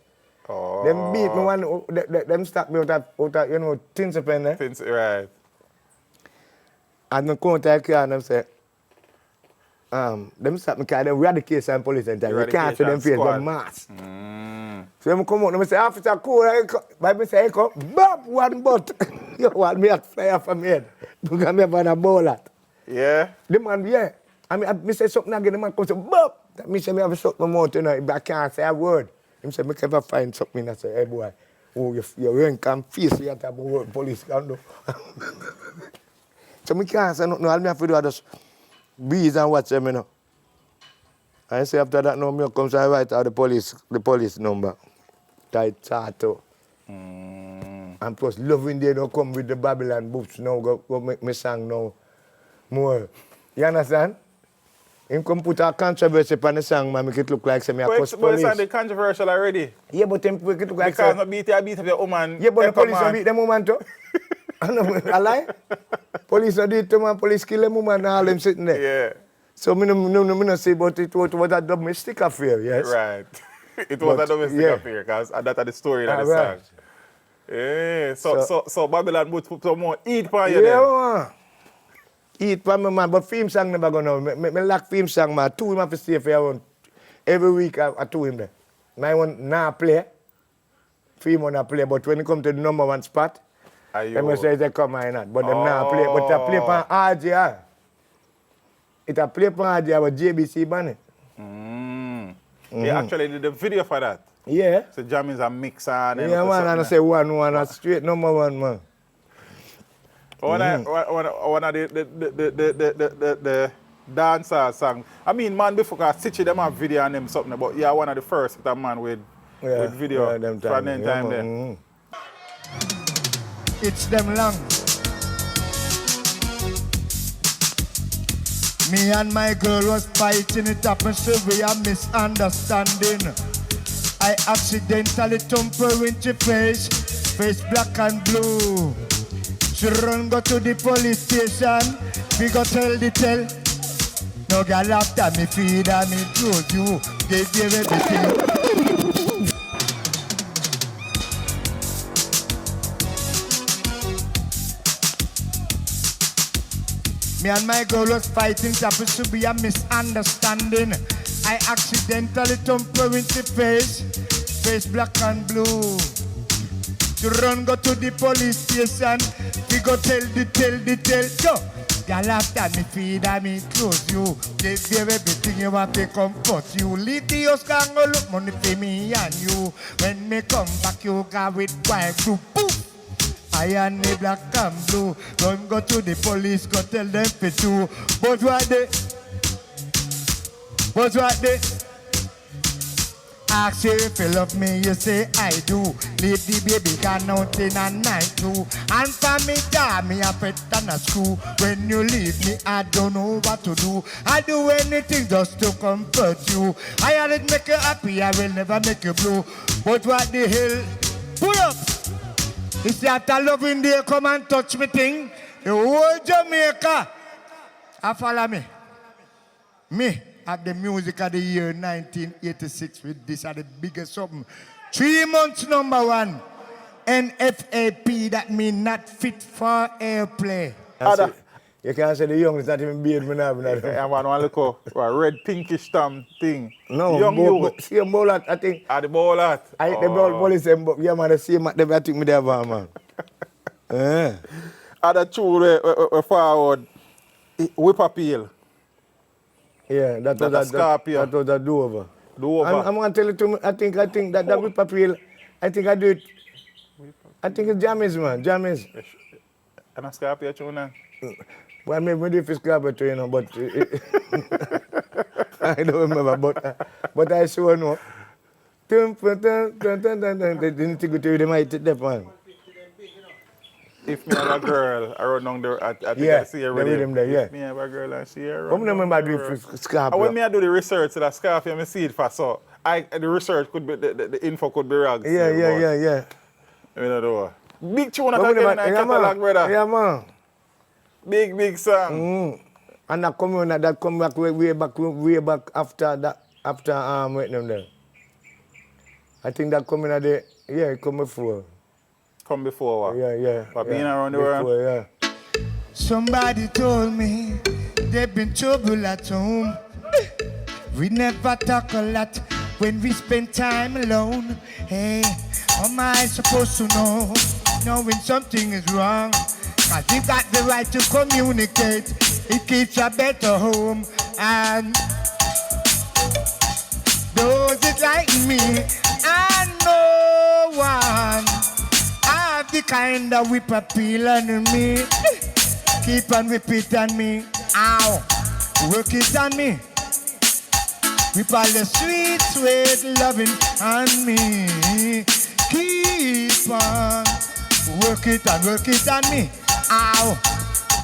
Oh. Them beat me one, them stop me out of you know, things happen there. Things, right. And I come to the car and them say, them stop me because they read the case and police and time. You can't see them face, but mass. So them come out and I say, officer, cool. But I say, hey, come, bam, one butt. You want me to fly off from head. Because I have a ball at. Yeah? The man, yeah. I say something again, the man comes and say, bop! That means I have to shut my mouth, you know, but I can't say a word. He say, I can never find something. I say, hey boy, oh, your rain can face you about what police can do. So I can't say nothing. All I have to do is just breathe and watch them, you know. I say after that, now I come and write out the police number. Tato. And plus, Loving Day don't come with the Babylon books now, go make me sing now more. You understand? Him come put a controversy on the song, man, make it look like me a cuss police. But it's controversial already. Yeah, but him make it look like because not beat of your woman. Yeah, but the police don't beat them woman too. I lie? Police don't do it to man, police kill them woman and all them sitting there. Yeah. So me no say but it was a domestic affair, yes. Right. It was a domestic affair, because that's the story of the song. Yeah. So Babylon would put some more heat for you then. Man. Eat for me, man, but film song never go now. Me lack film song, man. 2 him have to stay for you. Every week I 2 him there. My one now play. Film one play, but when it come to the #1 spot, them say they come or not. But them now play. But I play for RJR. It a play for RJR with JBC Bunny. He actually did the video for that. Yeah. So Jam is a mixer. And yeah, man, and I say one, straight #1, man. One of the dancer song. I mean, man, before I Stitchy them have video and them something, but yeah, one of the first with that man with video. Yeah, them time there. It's them long. Me and my girl was fighting, it happened severe misunderstanding. I accidentally thumped her in her face black and blue. She run go to the police station, we go tell the tell. No girl after me feed and me clothes, you give you everything. Me and my girl was fighting, supposed to be a misunderstanding. I accidentally thumped her into face black and blue. To run go to the police station, we go tell. Yo, girl after me feed and me clothes, you give you everything you want to comfort you. Leave the house can go look money for me and you. When me come back, you go with white group. Poof! I and me black and blue. Don't go to the police, go tell them for two. But what they? Ask you if you love me, you say I do. Leave the baby gone out in a night too. And for me, me a pet and a screw. When you leave me, I don't know what to do. I do anything just to comfort you. I will make you happy, I will never make you blue. But what the hell? Pull up! It's after loving day, come and touch me thing. The whole Jamaica, I follow me. Me, at the music of the year 1986 with this are the biggest something. 3 months #1. NFAP, that mean not fit for airplay. You can't say the young is not even beard. I want to look a red pinkish stamp thing. No, young youth. See a bowler, I think. The bowler. I the ball police, yeah, man, the same, I think me there, man. Other two forward, whip appeal. Yeah, that was a do-over. I'm going to tell you, I think that whip appeal, I think I do it. I think it's Jammys, man, Jammys. And a Scorpio tune. Well, maybe if it's Scorpio tune, you know, but I don't remember, but I sure know. They didn't think they might take that one. If me have a girl around down there, I think I see her with him. If me have a girl and see her around. I remember doing Scorpio. When me I do the research to that Scorpio, I see it for so. The research could be, the info could be wrong. Yeah. I don't know. Big tune at again in catalog, brother. Yeah, man. Big song. And that come back way back after wait them there. I think that coming at the it come before. Come before what? Yeah. But being around the world? Before, yeah. Somebody told me they've been trouble at home. We never talk a lot when we spend time alone. Hey, how am I supposed to know when something is wrong? Cause you got the right to communicate. It keeps a better home. And those that like me, and no one have the kind of whip appeal on me. Keep on whip it on me. Ow, work it on me. Whip all the sweet loving on me. Keep on work it on me. Ow,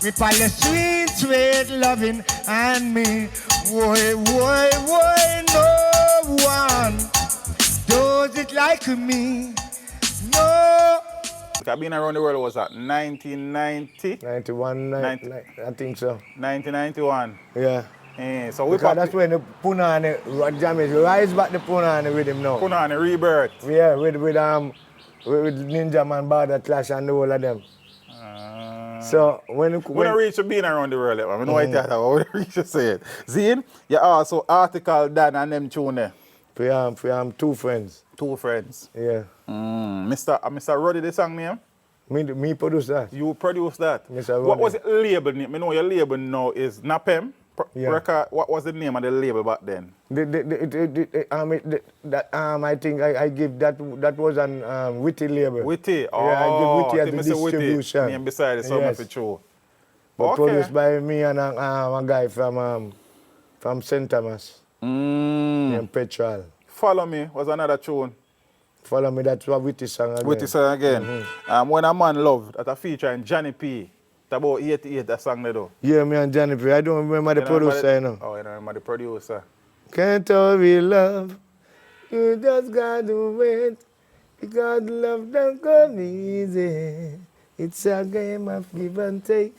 whip all the sweet loving on me. Why, no one does it like me. No. I've been around the world was at 1990? 91, I think so. 1991. Yeah. So because that's when the Punani Jammys rise back the Punani with him now. Punani rebirth. Yeah, with Ninja Man, Bada Clash and the whole of them. So when I reach to being around the world, I know what I reach to say it. Zine, you also article Dan and them tune there. For 2 friends. 2 friends. Yeah. Mr. Roddy, the song name? Me produce that. You produce that? Mr. Roddy. What was the label name? I know your label now is Napem. Yeah. Record, what was the name of the label back then? I think I give that was an Witty label. Witty? Oh, yeah, I give Witty as the distribution. Witty. Name beside it, so yes. for true. But produced by me and a guy from St. Thomas. Named Petrol. Follow Me was another tune. Follow Me, that's what Witty sang again. Witty sang again. When a Man Loved, that a featuring Johnny P. It's about 88, that song they do. Yeah, me and Johnny P. I don't remember the producer, you know. Oh, you don't remember the producer. Can't hurry, love. You just got to wait. Because love don't come easy. It's a game of give and take.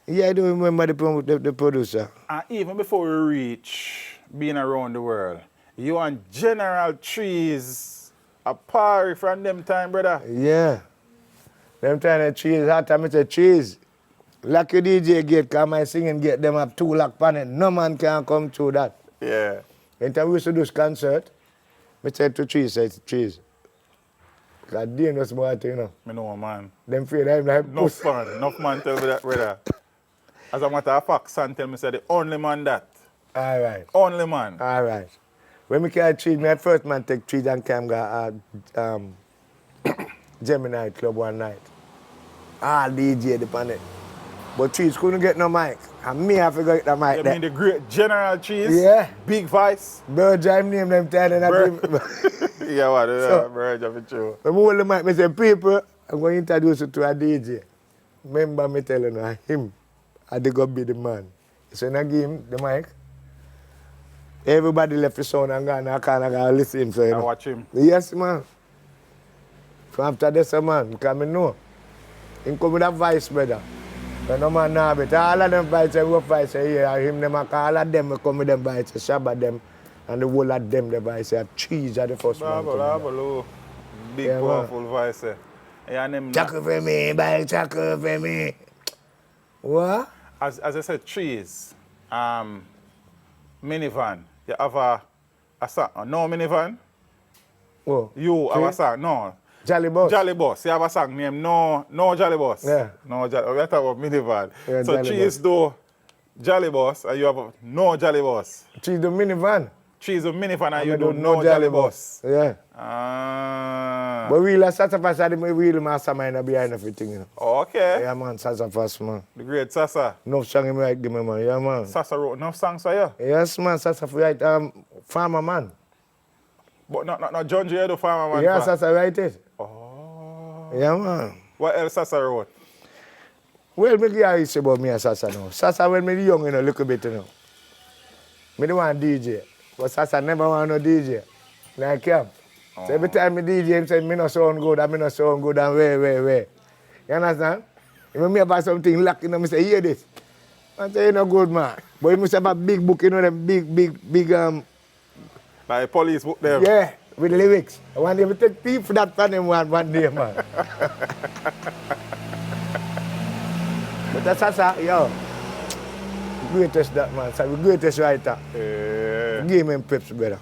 Yeah, I do remember the producer. And even before we reach being around the world, you and General Trees a party from them time, brother. Yeah. Them time the trees, hot time I say trees. Lock your DJ gate, cause my singing gate, them have 2 lock pan it. No man can come through that. Yeah. Anytime we used to do this concert, I said to trees, say it's trees. Cause dangerous boy, you know. Me know, man. Them fear them like Enough fun. Enough man tell me that, brother. As a matter of fact, son tell me say the only man that. All right. Only man. All right. When we carry trees, my first man take trees and came go Gemini Club one night. All DJ depend it. But trees couldn't get no mic. And me have to get the mic You there. mean the great General Trees? Yeah. Big voice? Bird Jam name them time and I Yeah, what? So- Bird of it true. When I hold the mic, I say, people, I'm going to introduce you to a DJ. Remember me telling you, him, I they go be the man. So I give him the mic. Everybody left the sound and gone, I can't go listen. So, you I know. watch him. Yes, man. So after this, man, because I know. He come with a voice, brother. But no man know it. All of them voices, rough voices here, him, them, all of them come with them voices, Shabba them, and the whole of them, the voices, cheese are the first man. Bravo. Big, Yeah, powerful voice. Yeah, them, Chuckle for me, boy, chuckle for me. What? as I said, Trees, minivan. You have a song, no minivan? Oh. You have a song, no. Jolly Boss. Jolly Boss. You have a song named No Jolly Boss. Yeah. No Jolly. We're talking about minivan. Yeah, so Jolly Trees do Jolly Boss and you have a No Jolly Boss. She's the minivan. Trees do minivan and I you do do No Jolly Boss. Yeah. Ah. But we like Sassafras are the real mastermind behind everything, you know. Okay. Yeah, man, Sassafras, man. The great Sasa. No song him right, give me, man. Yeah, man. Sasa wrote enough songs for you. Yes, man, Sassafras right, farmer, man. But not John J. the farmer man. Yeah, fa- Sassa right it. Oh. Yeah, man. What else Sasa wrote? Well, me hear you say about me and Sassa now. Sassa when me young, you know, little bit, you know. Me don't want DJ. But Sassa never want no DJ. Like him. So every time me DJ, him say, me no sound good, and me no sound good, and where. You understand? If me about something lucky, you know, me say, hear this. I say, you no good, man. But he must have a big book, you know, them big, Like police book them. yeah, with lyrics. I want them to take thief for that from him one day, man. But that's Sassa, yo. Greatest that man, so the greatest writer. Give him peps, brother.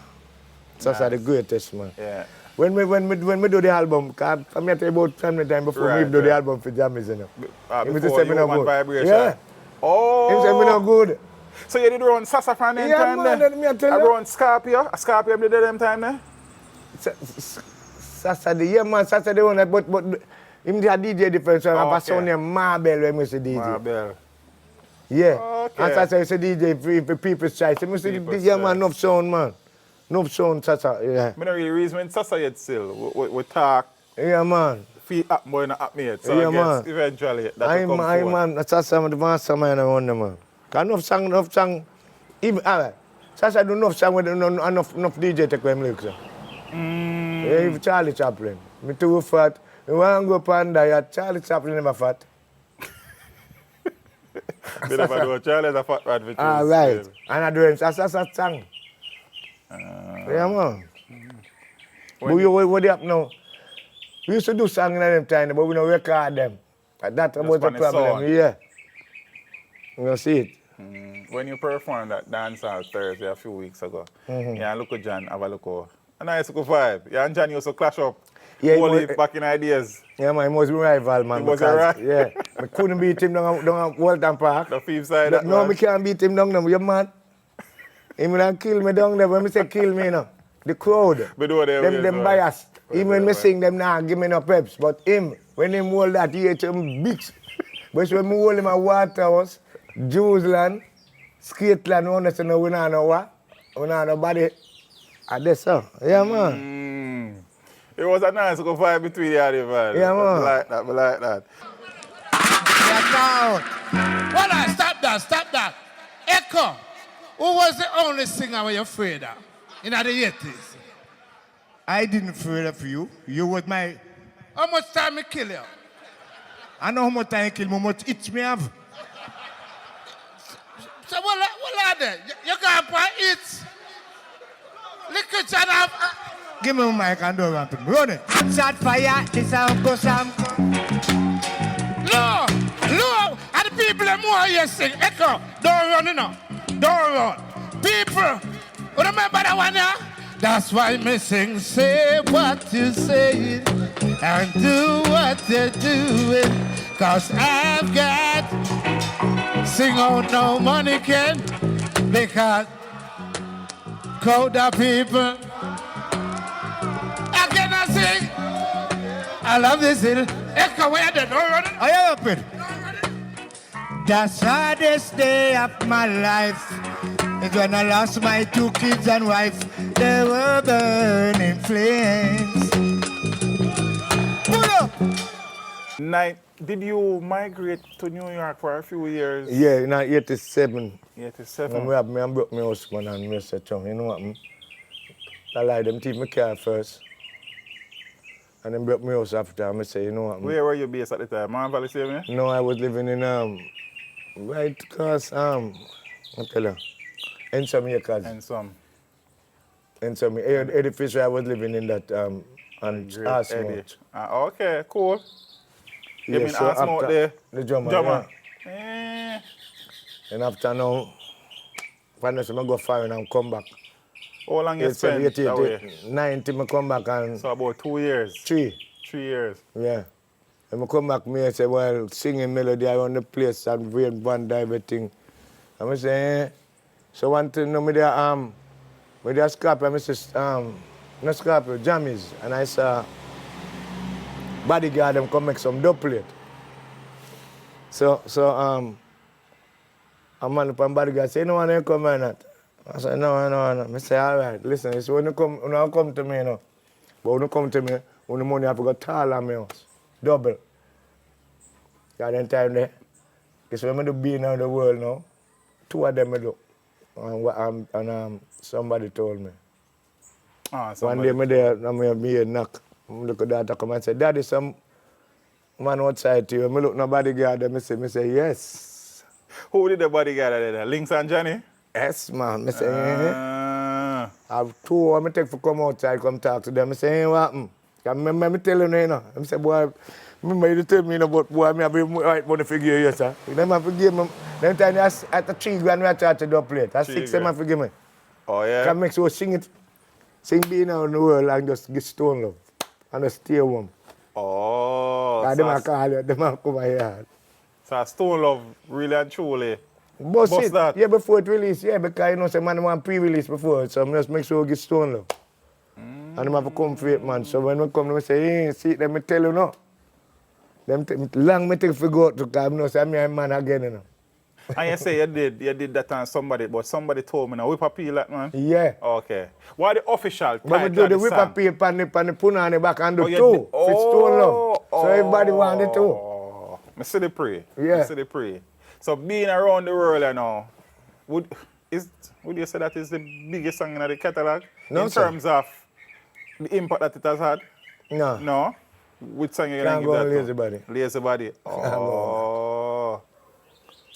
Sassa the greatest, man. Yeah. When we do the album, cause I'm tell you about family time before Right, we do the right. album for Jammies, you know. He Before say me no Human good. Vibration. Yeah. Oh. Him say me no good. So you did run Sasa from them Yeah, time man, there? let me tell you. Around Scorpio? A Scorpio did them time there? Sassa the, yeah, man, Sassa the one, but him the DJ different, so I have a Okay. son named Marbell when we say DJ. Marbell. Yeah. Okay. And Sassa is a DJ for people's choice. I say, People's yeah, man, choice. enough sound, man. Enough sound, Sassa, yeah. I don't really reason when Sasa yet still. We talk, Yeah, man. feel up more than up me yet. So Yeah, I guess man. eventually that will come forward. Man, Sassa, I'm the mastermind around them, man. Enough song. Even, all right. Sassa do enough song with enough DJ take them lyrics. Yeah, even Charlie Chaplin. Me too fat. Me want to go up and die. Charlie Chaplin never fat. We never do a child as a fat rat for All choose. right. And I do him Sassa song. Yeah, man. But what they up now? We used to do songs in them time, but we don't record them. That's about the on the problem. sound. Yeah. You don't see it. When you performed that dance on Thursday a few weeks ago, yeah, look at John, have a look at a nice good vibe. Yeah, and John used to clash up. Yeah, Whole he heap was- back in ideas. Yeah, man, he was my rival, man. He was a because, rival? Yeah. I couldn't beat him down Walton Park. The fifth side. that No, one. me can't beat him down there. You mad? He will kill me down there. When me say kill me, you know. The crowd. Me do them ways, Them man. biased. Right, Even when me right. sing them now, give me no peps. But him, when him hold that, he hit him big. But when me hold him at Waterhouse, Jewsland, Skateland, we understand we don't know what. We don't know nobody. I this so. Yeah, man. It was a nice good vibe between the other man. Yeah, man. I like that. Hold on, stop that. Echo, who was the only singer where you're afraid of in the 80s? I didn't fear for you. You was my... How much time me kill you? I know how much time you kill me, how much itch me have. so what are they? You can't buy it. Liquor channel. Give me my mic and don't run to me. Run it. Shot fire, this sound go some. No, and the people are more here sing. Echo, don't run, you know. Don't run. People, remember that one, yeah? That's why me sing, say what you say and do what you're doing. Cause I've got, sing out no money can, because Coda people, I cannot sing. I love this hill. Echo, where they don't run it. Are you up it? The saddest day of my life is when I lost my 2 kids and wife. They were burning flames. Pull up! Did you migrate to New York for a few years? Yeah, in 87. 87. When I broke my husband and I said, you know what? I lied them take my car first. And then broke my house after. I say, you know what? Where were you based at the time? Man Valley, same, yeah? No, I was living in right across I tell you, in some acres. And some. In some edifice where I was living in that and Asmouth. Okay, cool. You mean so Asmouth after there? The drummer. Drummer. Yeah. And after now, when I go foreign and come back. How long you spent away? 90, I come back and... So about 2 years? 3. 3 years. Yeah. And I come back, me say, well, singing melody around the place and brain band everything. And I say, eh. So one thing, no, me there scrap, and I say, no scrap, jammies. And I saw bodyguard them come make some doublet. So a man up on bodyguard say, no one ain't come or not. I said, no. I say, all right, listen, it's when you come to me, you know. But when you come to me, when the money have to go tall on my house. Double. Got that time there. It's when I do being out the world now. 2 of them I do. And somebody told me. One day me there, me a knock. I look at that, I come and say, Daddy, some man outside to you. I look at the bodyguard and I say, yes. Who did the bodyguard there? Links and Johnny? Yes, man. I say, I have 2 hours I take for come outside, come talk to them. I say, hey, what happened? I remember me telling you, you know. I say, boy, remember you tell me about boy, I have the right money to give you, sir. Them have to give me, them time at the 3 grand we charge to do plate. At 6 them have to give me. Oh, yeah? Can make sure sing being out in the world and just get stone love. And just stay home. Oh. And them call you, them come here. So Stone Love really and truly. Bust it. That. Yeah, before it release, yeah, because you know some man want pre-release before, so I just make sure we get Stone Love. And them have to come for it, man. So when we come, they say, hey, see, let me tell you now. Them long me take to go out to because I know say I'm a man again, you know. And you say you did that on somebody, but somebody told me now, whip appeal that, man? Yeah. Okay. What the official title but we do the whip appeal on the puna on the back and do 2 for Stone Love. So everybody want it too. I see the pray. Yeah. I see the pray. So being around the world you know, would you say that is the biggest song in the catalog? No, in sir. terms of the impact that it has had? No. No? Which song you Can't give go that on to? Lazy Body. Lazy Body. Oh.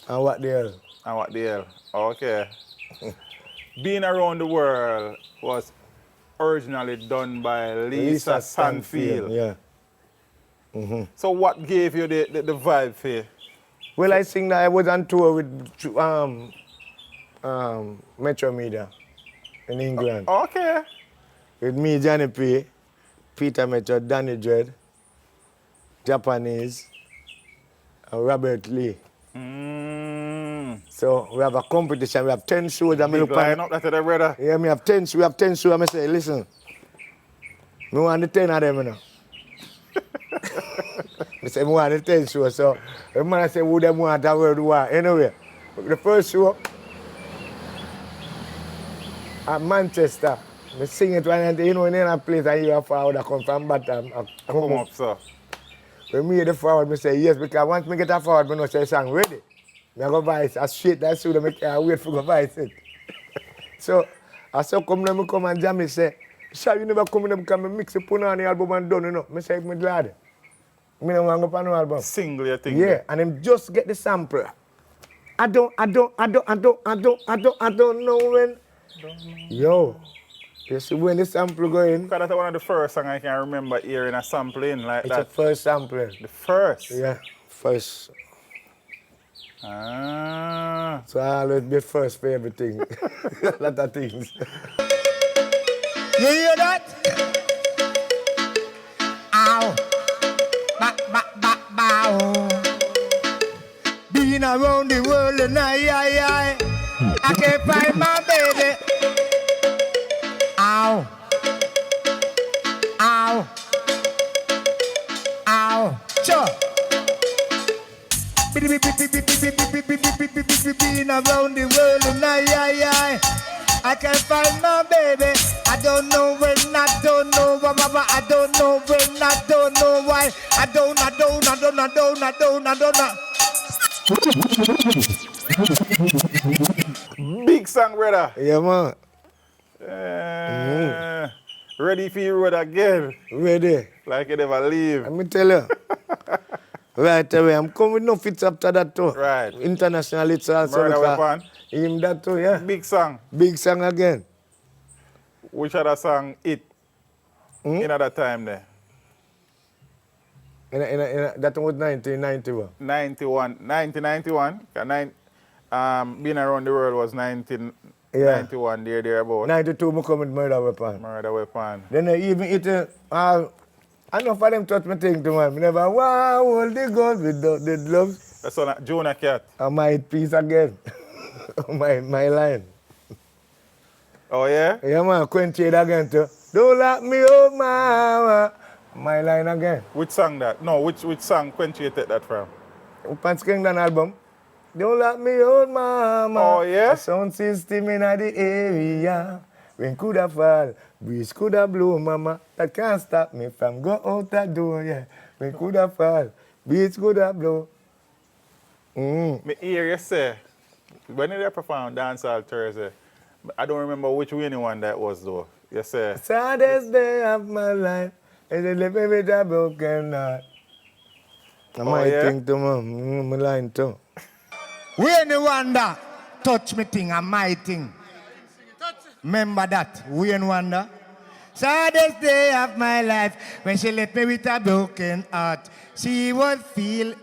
And what the hell? And what the hell? Okay. Being around the world was originally done by Lisa Sanfield. Yeah. So what gave you the vibe for you? Well, I think that I was on tour with Metro Media in England. Okay. With me, Johnny P, Peter Metro, Danny Dread, Japanese, and Robert Lee. So we have a competition. We have 10 shows. Big line up that to the brother. Yeah, we have 10 shows. I say, listen, me want the 10 of them, you know. I say, me want the 10 shows. So the man say, who them want that world war? Anyway, the first show at Manchester, I sing it when you know in a place and you have forward I come from bottom. I Come up, sir. When me the forward, I say yes, because once I get a forward, I know say song ready. I go voice, I straight that shoot, I can't wait for go voice it. So I saw come and jam me say, Sir, you never come in because I mix the put on the album and done, you know. I say, I'm glad. I don't want to go on the album. Single, you think? Yeah, and then just get the sample. I don't know when. Yo, you see when the sample going? Because that's one of the first songs I can remember hearing a sampling like It's that. the first sampling. The first? Yeah, first. Ah. So I always be first for everything. A lot of things. You hear that? Ow. Bow. Been around the world and I can't find my baby. Ow. Ow. Ow. Sure. Been around the world and I can't find my baby. I don't know when, I don't know why, I don't know when, I don't know why. I don't. Big song, brother. Yeah, man. Ready for your road again. Ready. Like you never leave. Let me tell you. Right away. I'm coming with no fits after that too. Right. International it's also. Murder Weapon. Him that too, yeah. Big song. Big song again. Which other song it in other time there? That was 1991. 1991. Being Around the World was 1991, thereabout. 92, I come with Murder Weapon. Murder Weapon. Then I even eat I know for them touch my thing to man. I never wow, hold the gun with the gloves. That's on Jonah Cat. I might piece again. my line. Oh yeah? Yeah man, quench it again too. Don't lock me up, mama. My line again. Which song that? No, which song Quench you take that from? Upon Skingdon album. Don't lock me out, mama. Oh yeah? A sound system in the area. When coulda fall, breeze coulda blow, mama. That can't stop me from go out that door, yeah. When coulda fall, breeze coulda blow. Me hear you say, when did they perform Dancehall Thursday? I don't remember which winning one that was though. You say, Saddest day of my life is a living with a broken heart. I might think to my line too. When you wonder, touch me thing and my thing. Remember that, Wayne Wonder. Saddest day of my life when she left me with a broken heart. She would feel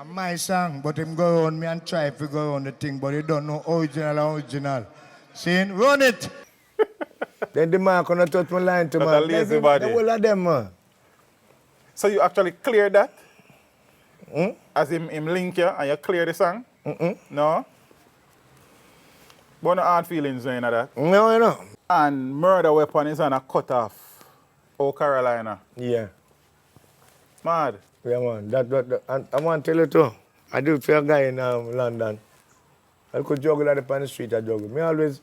my song, but him go on me and try to go on the thing, but he don't know original. See, run it. Then the man gonna touch my line to Not man. a lazy The body. whole of them, man. so you actually clear that? As him link you and you clear the song? No? But no hard feelings in that? No, you know. And Murder Weapon is on a cutoff. Oh, Carolina. Yeah. Mad. Yeah, man. And I want to tell you too. I do it for a guy in London. I could juggle at the street, I juggle. Me always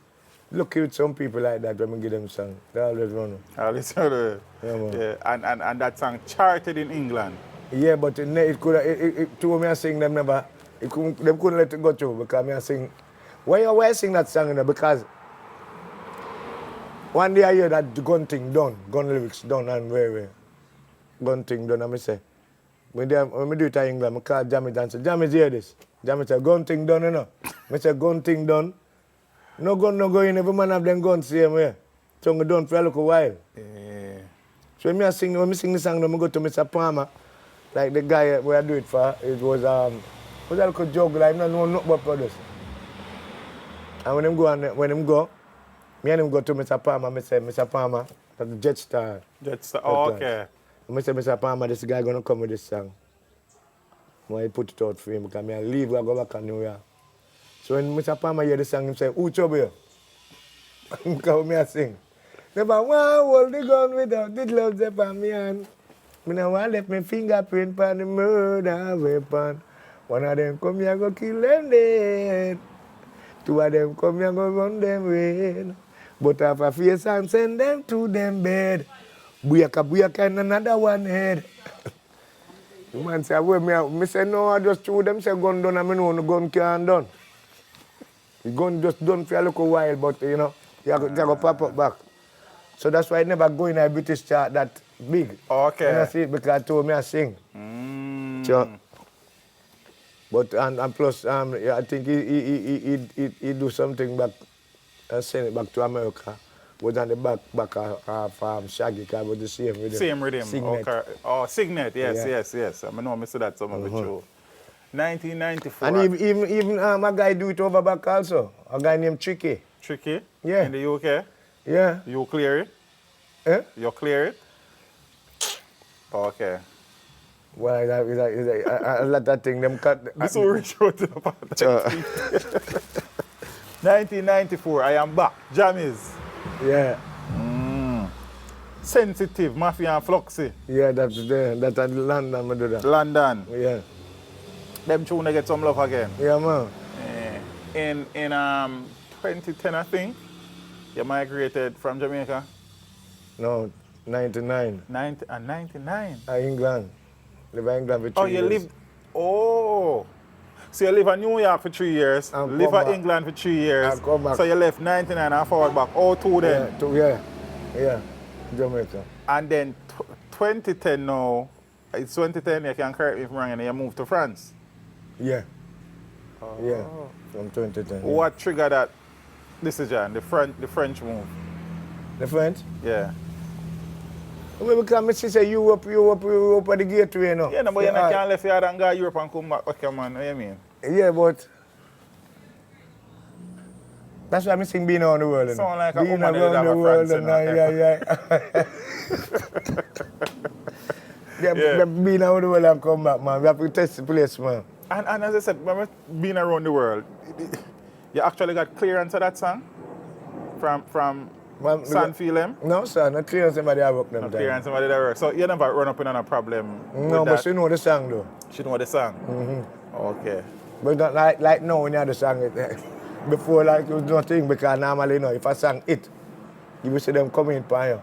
look with some people like that when I give them song. They always run. I listen to Yeah, man. yeah. And that song charted in England. Yeah, but it could two of me I sing them never. Them couldn't let it go through because me I sing. Why I sing that song, you know? Because one day I hear that gun thing done, gun lyrics done, and very gun thing done, and I say, when I do it in England, I call Jamie and say, Jamie, hear this. Jamie say, gun thing done, you know? I say, gun thing done. No gun, no go in, every man have them guns same way. So I done for a little while. Yeah. So when I sing the song, I go to Mr. Palmer, like the guy where I do it for, it was a little joke, like, I don't know nothing about produce. And when him go, me and him go to Mr. Palmer, I say, Mr. Palmer, that's the Jetstar. Jetstar, oh, okay. I say, Mr. Palmer, this guy gonna come with this song. I put it out for him because I leave, I go back to New York. So when Mr. Palmer hear the song, he say, who trouble you? Because me I sing. Never want hold the gun without the gloves upon me hand. Me no want left my fingerprint on the murder weapon. One of them come here go kill them dead. Two of them come here go run them rain. But have a face and send them to them bed. Buyaka and another one head. The man say, well, me say, no, I just threw them, say gun done, and I know the gun can't done. The gun just done for a little while, but you know, you have to pop up back. So that's why I never go in a British chart that big. Okay. And I see it because I told me I sing. So, But and plus, yeah, I think he do something back, send it back to America. Was on the back of Shaggy, because was the same rhythm. Same rhythm. Signet. Okay. Oh, Signet. Yes, Yeah. yes. I know I said that some of it too. 1994. And even a guy do it over back also. A guy named Tricky. Tricky? Yeah. In the UK? Yeah. You clear it? Eh? You clear it? Okay. Well, I let that thing them cut. This will reach out to the part. 1994, I am back. Jammies. Yeah. Sensitive, Mafia and Fluxy. Yeah, that's there. That's at London, I do that. London. Yeah. Them tune they get some love again. Yeah, man. In 2010, I think, you migrated from Jamaica. No, 99. 99. England. Live in England for 3 Oh, years. you lived. Oh. So you live in New York for 3 years, And live come in back. England for 3 years. And come back. So you left 99 and forward back. Oh, two then. Yeah. Jamaica. And then 2010 now, it's 2010, you can correct me if I'm wrong, and you moved to France. Yeah. Yeah. From 2010. What triggered that decision, the French move? The French? Yeah. Well, because my sister, Europe at the gateway, you know. Yeah, no, but you can't leave here and go to Europe and come back. Okay, man, what do you mean? Yeah, but that's why I'm saying being around the world. You know. Sound like a being woman that around have the a world. France, you know. Yeah. Being around the world and come back, man. We have to test the place, man. And as I said, remember being around the world, you actually got clearance of that song? From San Philem? No, sir, not clearance somebody I work them No time. clearance somebody that work. So you never run up in on a problem No, with but that? she know the song though. She know the song? Okay. But not like now when you have the song, before like it was nothing, because normally, you know, if I sang it, you will see them coming in for you.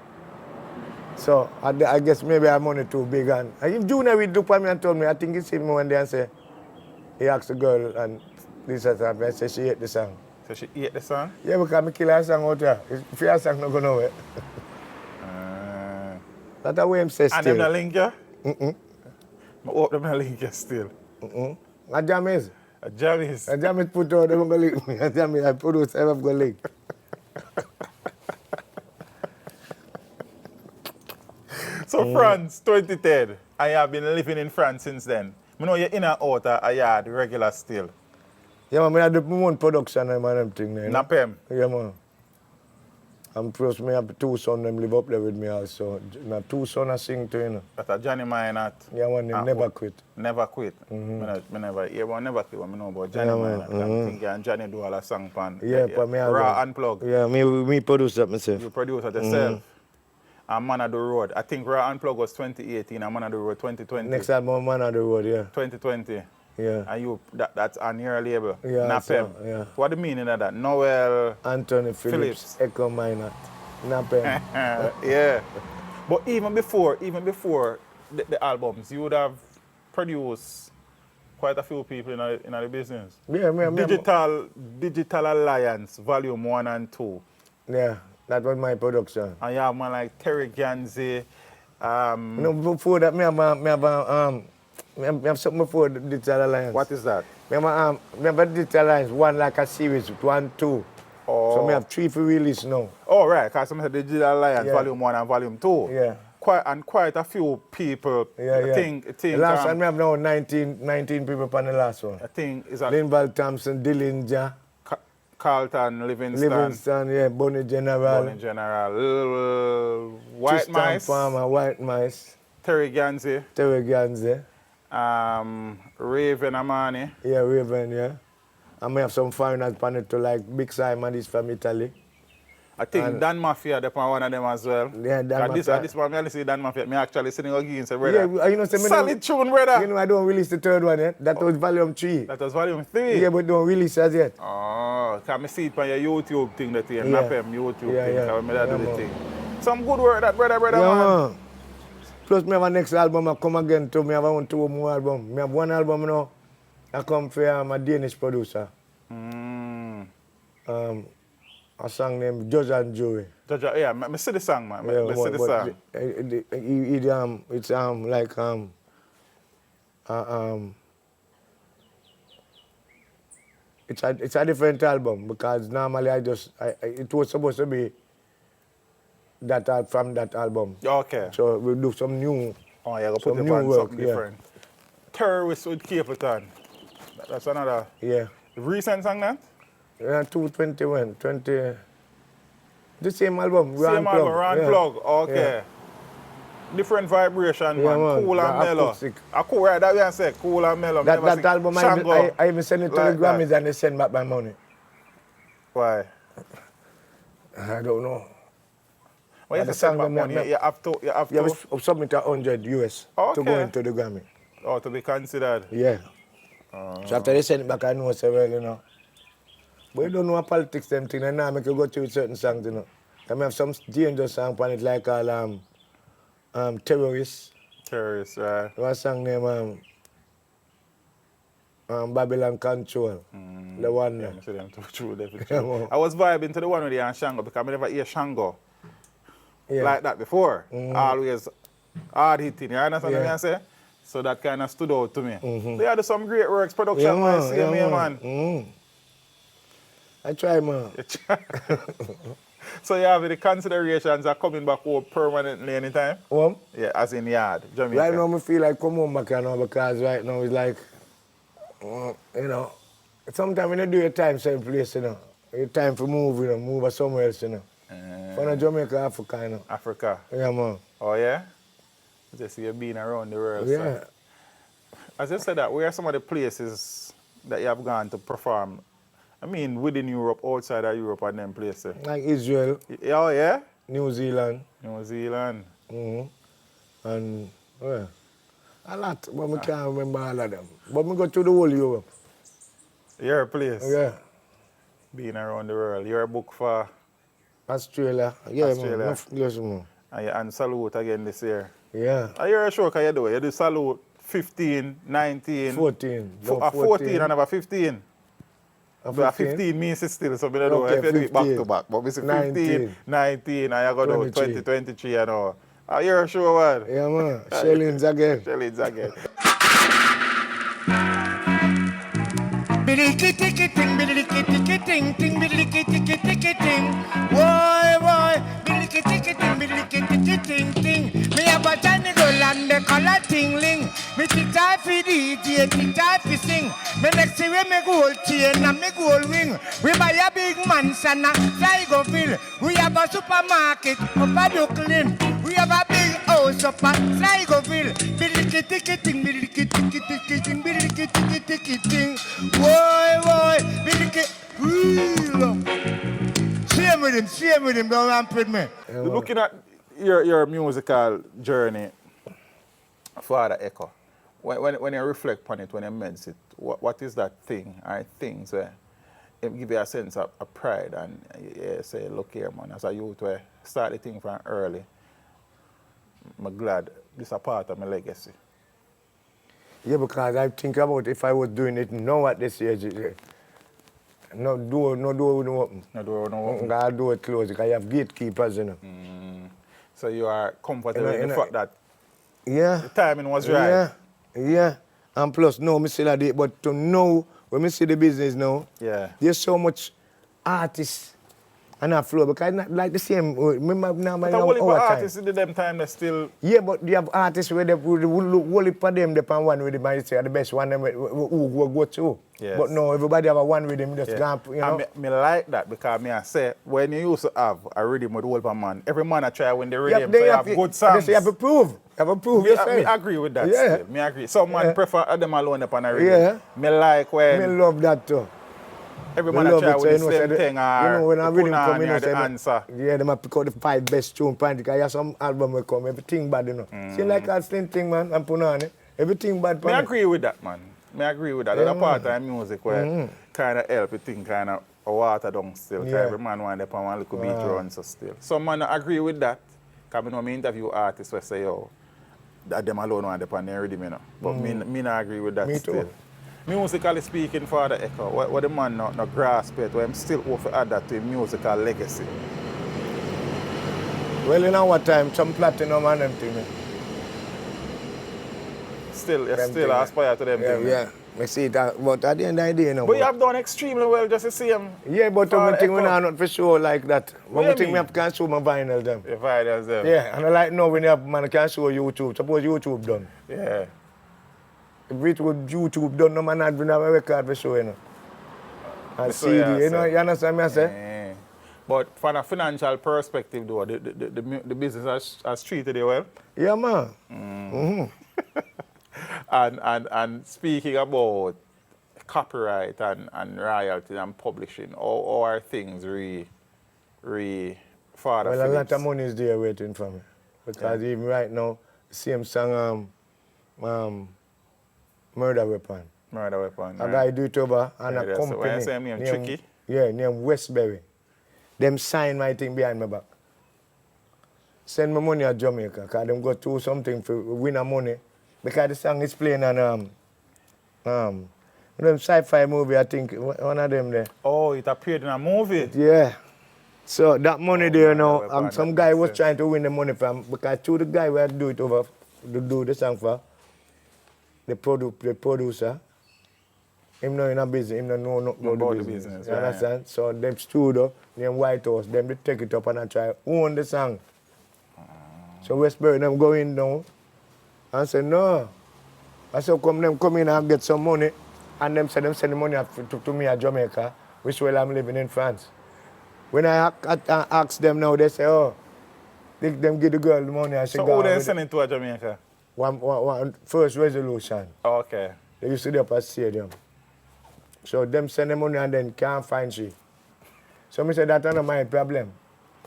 So I guess maybe I'm money too big. And if Junior will do for me and told me, I think he see me one day and say, he asked the girl and this and that, and say she ate the song. So she ate the song? Yeah, because I kill her song out there. If your song not go nowhere. That's the way I'm saying still. And them not link you? I hope them not link you still. A Jammies. A Jammies. A Jammies put out, them go link me. A Jammies, I produce, I have go link. So France, 2010. I have been living in France since then. I know you're in and out a yard, regular still. Yeah, man, I do my own production and them thing there. You know? Napem. Yeah, man. And plus, me have 2 sons, them live up there with me also. My 2 sons I sing to, you know. That's a Johnny Minott. Yeah, man, they never quit. Never quit. I never hear about never quit. I know about Johnny Minott. I think and Johnny do all the song pan. Yeah, but me Raw Unplugged. Yeah, me produce that myself. You produce it yourself. And Man of the Road. I think Raw Unplugged was 2018 and Man of the Road 2020. Next album, Man of the Road, yeah. 2020. Yeah. And you that's on your label. Yeah, Napem. so, yeah. What the meaning of that? Noel. Anthony Phillips. Echo Minott. Napem. Yeah. But even before the albums, you would have produced quite a few people in the business. Yeah, Digital Alliance, Volume 1 and 2. Yeah, that was my production. And you have man like Terry Ganzi. No, before that, me have something before the Digital Alliance. What is that? Me have Digital Alliance, one like a series, 1, 2. Oh. So me have 3 for release now. Oh, right, because some said Digital Alliance, Yeah. Volume 1 and Volume 2. Yeah. Quite a few people. Yeah. I think The last one, we have now 19 people on the last one. I think is that Linval Thompson, Dillinger, Carlton, Livingston, yeah, Bonnie General, Bonnie General, White Tristan Mice, Farmer, White Mice, Terry Ganzi, Terry Ganzi, Raven Amani. yeah, Raven, yeah. And we have some foreigners on it too, like Big Simon is from Italy. I think And- Dan Mafia is one of them as well. Yeah, Dan Mafia. This one, I see Dan Mafia. Me actually sitting again and say, Yeah, brother, you know, say me solid tune, brother. You know, I don't release the 3rd one yet. That was volume 3. That was Volume 3. Yeah, but don't release as yet. Oh, can I see it on your YouTube thing that you Yeah. Napem YouTube Yeah, thing. yeah. So I made that Yeah, do the man. thing. Some good work that brother, Yeah, man. man. Plus, me have a next album, I come again too. Me have 2 more albums. Me have 1 album now. I come from a Danish producer. A song named Judge and Jury. Yeah, I see the song, man. Yeah, I see the song. It's like it's a different album because normally it was supposed to be from that album. Okay. So we do some new. Oh, you're going to Some put it new on work, something yeah. different. Terrorist with Capleton. That's another Yeah. recent song, that? 221, 20. The same album. Same album, Run yeah. Plug. Okay. Yeah. Different vibration, Yeah, man. man. Cool and The mellow. acoustic. Cool, right? That way I say, cool and mellow. That Never sing album, Shango I even send it to like the Grammys and they send back my money. Why? I don't know. Well, you the have to send song back them, money. You have to. You have to submit 100 US to Okay. go into the Grammy. Oh, to be considered. Yeah. So after they send it back, I know say, well, you know. But you don't know politics, them thing, and now make you go through certain songs, you know. I have some dangerous song on it like called Terrorist. Terrorist, right? There was a song named Babylon Control. The one Yeah, there. I see them true, Yeah, definitely. man. I was vibing to the one with the Shango because I never hear Shango Yeah. like that before. Always hard hitting, you understand what Yeah. I say? So that kind of stood out to me. They had some great works, production, Yeah, man. man. See Yeah, me, man. man. I try, man. So you have the considerations are coming back home permanently anytime? Yeah, as in yard, Jamaica. Right now, I feel like come home back now because right now it's like, you know, sometimes when you do your time, same place, you know, your time for move, you know, move somewhere else, you know. From Jamaica, Africa, you know. Africa. Yeah, man. Oh, yeah? Just you've been around the world. Yeah. So. As you said that, where are some of the places that you have gone to perform? I mean, within Europe, outside of Europe, and them places. Like Israel, Oh, yeah? New Zealand, New Zealand. and a lot, but I can't remember all of them. But I go to the whole Europe. Your place? Yeah. Being around the world. Your book for... Australia. Yeah, Australia. man. Yes, man. And Salute again this year. Yeah. You're a show, you do? You do Salute 15, 19... 14. No, 14 and have 15. But 15 means it's still, so I don't know Okay, if you do it back 15. to back. But we say 15, 19, 19, and you go to 23. 2023 and all. You're a show, man. Yeah, man. Shillings again. Shillings again. Biddy kitty ting, biddy kitty ting, ting biddy kitty ting. Why, why? Biddy kitty ting, biddy kitty ting, ting. Me have a Johnny girl and the color tingling. Me tita fi DJ, tita fi sing. Me next year me gold chain and me gold ring. We buy a big mansion and fly go bill. We have a supermarket up a Brooklyn. We have a big house up a Sligoville. Biddy kitty ting, biddy kitty ting, biddy kitty ting. Boy, boy, biddy kitty. Shame with him, don't ramp with me. Looking at your musical journey, Father Echo, when you reflect upon it, when you immense it, what is that thing or things where it give you a sense of pride and you say, look here, man, as a youth, where start the thing from early, I'm glad this is a part of my legacy. Yeah, because I think about if I was doing it now at this age, no door wouldn't open. No door no open. I do it closed because I have gatekeepers, you know. So you are comfortable in the fact that Yeah. the timing was right. Yeah. And plus, no, me still a date, but to know, when me see the business now, Yeah. there's so much artists and that flow, because not like the same, remember now, But now only for our time. artists in them time they still... Yeah, but you have artists where they will look for them, they pan one with them, and say the best one, them who go through. Yes. But no, everybody have a one with them, just Yeah. gone, you know. And me like that because me I say, when you used to have a rhythm with whole man, every man I try when they rhythm, so you have good songs. You have to prove. You have to prove Me yourself. agree with that Yeah. still. Me agree. Some man prefer them alone upon a rhythm. Yeah. Me like when Me love that too. every Me man I love try it, with so the you know, same say thing or you know, when I the really come, punani you know, or say the answer. Yeah, they pick out the 5 best tune, pan, because you have some album will come, everything bad, you know. See, like that same thing, man, and punani, everything bad, Me pan. agree with that, man. Me agree with that. Yeah, That's a part of music where kind of help you think kind of water down still. 'Cause Yeah. every man want to one little beat run so still. Some man agree with that. Because I know me interview artists who say, yo, that them alone want to pan their rhythm, you know. But me not agree with that Me still. too. Musically speaking, Father Echo, what the man not grasp it, where I'm still offer add that to a musical legacy. Well, in our time, some platinum and them thing. Still, you Them still thing, aspire to them Yeah, things. yeah. I see it, but at the end of the day, you know. But you have done extremely well just to see him. Yeah, but I think we're not for sure like that. What But I you think mean? we can show my vinyl them. If I does them. Yeah, and I like now when you have man can show YouTube. Suppose YouTube done. Yeah. If it was YouTube done, no man had been have a record for show, you know. And So CD, yeah, you know, so- you understand me I say? Yeah. But from a financial perspective though, the business has treated you well. Yeah, man. And speaking about copyright and royalty and publishing, how are things Father Well, a lot Phillips? of money is there waiting for me. Because even right now, same song, Murder Weapon. Murder Weapon. A guy do it over and Yeah, a that's- company. why you say him name Tricky? Yeah, named Westbury. Them sign my thing behind my back. Send me money at Jamaica, because them go through something for win a money. Because the song is playing on them sci-fi movie, I think, one of them there. Oh, it appeared in a movie. Yeah. So that money there now, Murder Weapon, some that guy makes was sense. trying to win the money from, because to the guy we had to do it over, to do the song for, the producer, him know in a business, him don't know nothing about the business. You right. understand? So them studio, them White House, them they take it up and I try own the song. So Westbury them go in now and say no. I said come in and get some money, and them say them send the money to me at Jamaica, which while I'm living in France. When I ask them now, they say, oh, them give the girl the money and she So go who they with send it to a Jamaica? one first resolution. Okay. They used to do up at stadium. So them send the money and then can't find she. So me say that's not my problem.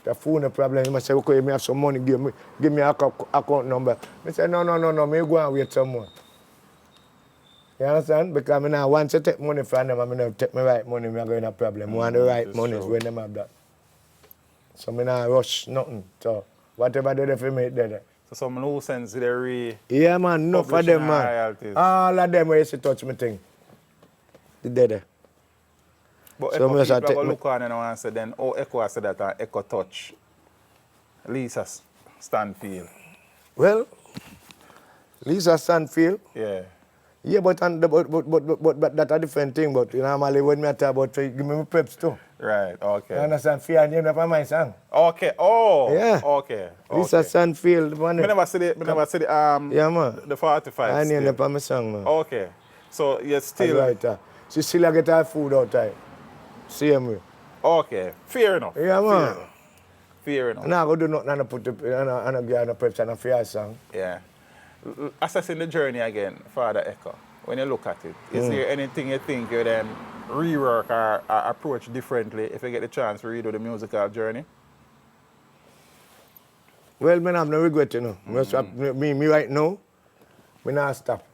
The phone a problem. He say, okay, you have some money, give me account number. Me say, no, me go and wait some more. You understand? Because I now want to take money from them, I not take my right money, I'm going to have a problem. I want the right that's money true. when them have that. So me not rush nothing. So whatever they do for me, they do. So some loose ends they Yeah, man, enough for Publishing them, man. royalties. All of them where used to touch me thing. They there. But So Echo me just people take go me- look on and say then, oh, Echo said that and Echo touch. Lisa Stanfield. Well, Lisa Stanfield. Yeah. Yeah, but that's a different thing. But you know, normally when I talk about give me my preps too. Right, You okay. understand? Fear and name of my song. Okay, oh, Yeah. okay. Lisa okay. Stanfield, man. Me never see the Yeah, man. the 45 I name still. of my song, man. Okay. So you Still still right. She still get her food out there. Same way. okay. Fair enough. Yeah, man. Fair enough. And I go do nothing and I put the and I get a preps and a fear song. Yeah. Assessing the journey again, Father Echo, when you look at it, is there anything you think you then rework or approach differently if you get the chance to redo the musical journey? Well, me have no regret, you know. Me right now, me not stop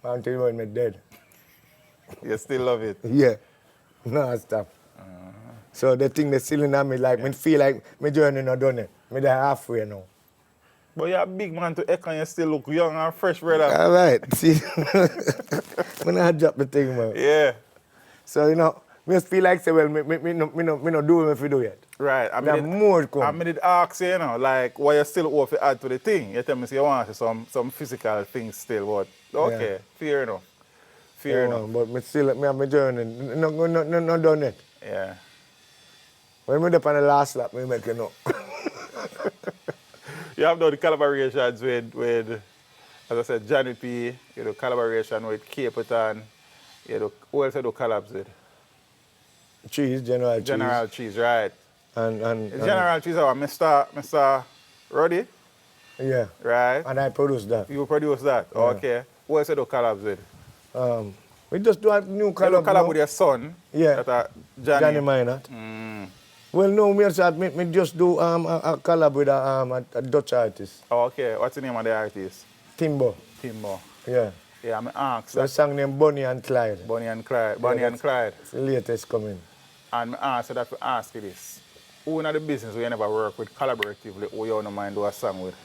until when me dead. You still love it? Yeah, no stop. So the thing that's still in me, like, me feel like my journey not done it. Me there halfway now. But you're a big man to Echo and you still look young and fresh, brother. All right, see, me not drop the thing, man. Yeah. So, you know, me just feel like, say, well, me no do what me do yet. Right. I There mean, more to come. I did ask you, you know, like, why you still want to add to the thing? You tell me say you want some physical things still, but okay, fair enough. Fair enough. But me still, me have my journey, no done it. Yeah. When me up on the last lap, me make it know. You have done the collaborations with, as I said, Johnny P. You do collaboration with Capitan. You do, who else you do collabs with? Cheese, General Cheese. General Cheese, right. And General Cheese, Mr. Roddy, yeah. right? And I produce that. You produce that, okay. Who else you do collabs with? We just do a new You do collab. collab now. with your son, Yeah. that Johnny Minott. Well, no, me just do a collab with a Dutch artist, Okay, what's the name of the artist? Timbo. Timbo. Yeah. Yeah, I'm asked The song named Bonnie and Clyde. Bonnie and Clyde. It's the latest coming. And I asked that to ask you this. Who in the business we never work with collaboratively, who you don't mind do a song with?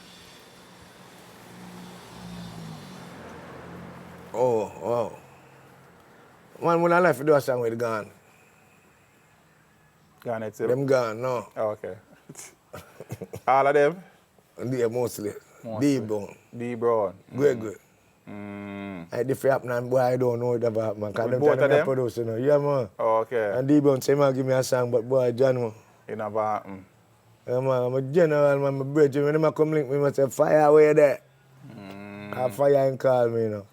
Oh, wow. Man, when I left to do a song with gone. Gone itself? Them gone, no. Oh, okay. All of them? And they mostly. Mostly. D-Bone. D Brown. Good. Like, if it happen, boy, I don't know it about, man. Because Both of them? produce, you know. Yeah, man. Oh, okay. And D-Bone say, man, give me a song, but boy, John, man. It never happen. Yeah, man, I'm a general, man, my brother. When they come link me, I say, fire away there. I fire and call me, you know.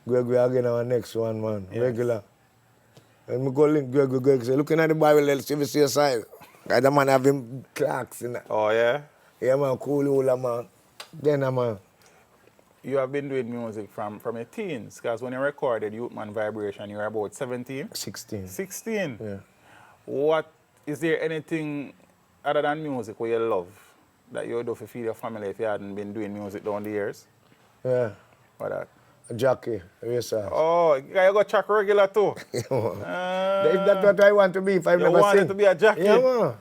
Gregory again, our next one, man. Yes. Regular. And I go link Gregory say, looking at the Bible, let's see if you see a sign. Because the man have him clocks, you know. Oh, yeah? Yeah, man, cool, old man. Then, man. You have been doing music from your teens, because when you recorded Youth Man Vibration, you were about 17? 16. 16? Yeah. What, is there anything other than music where you love that you would do to feed your family if you hadn't been doing music down the years? Yeah. What that? A jockey, racer. Oh, you got track regular too? If that's what I want to be, if I've You never wanted sing. to be a jockey? Yeah, man.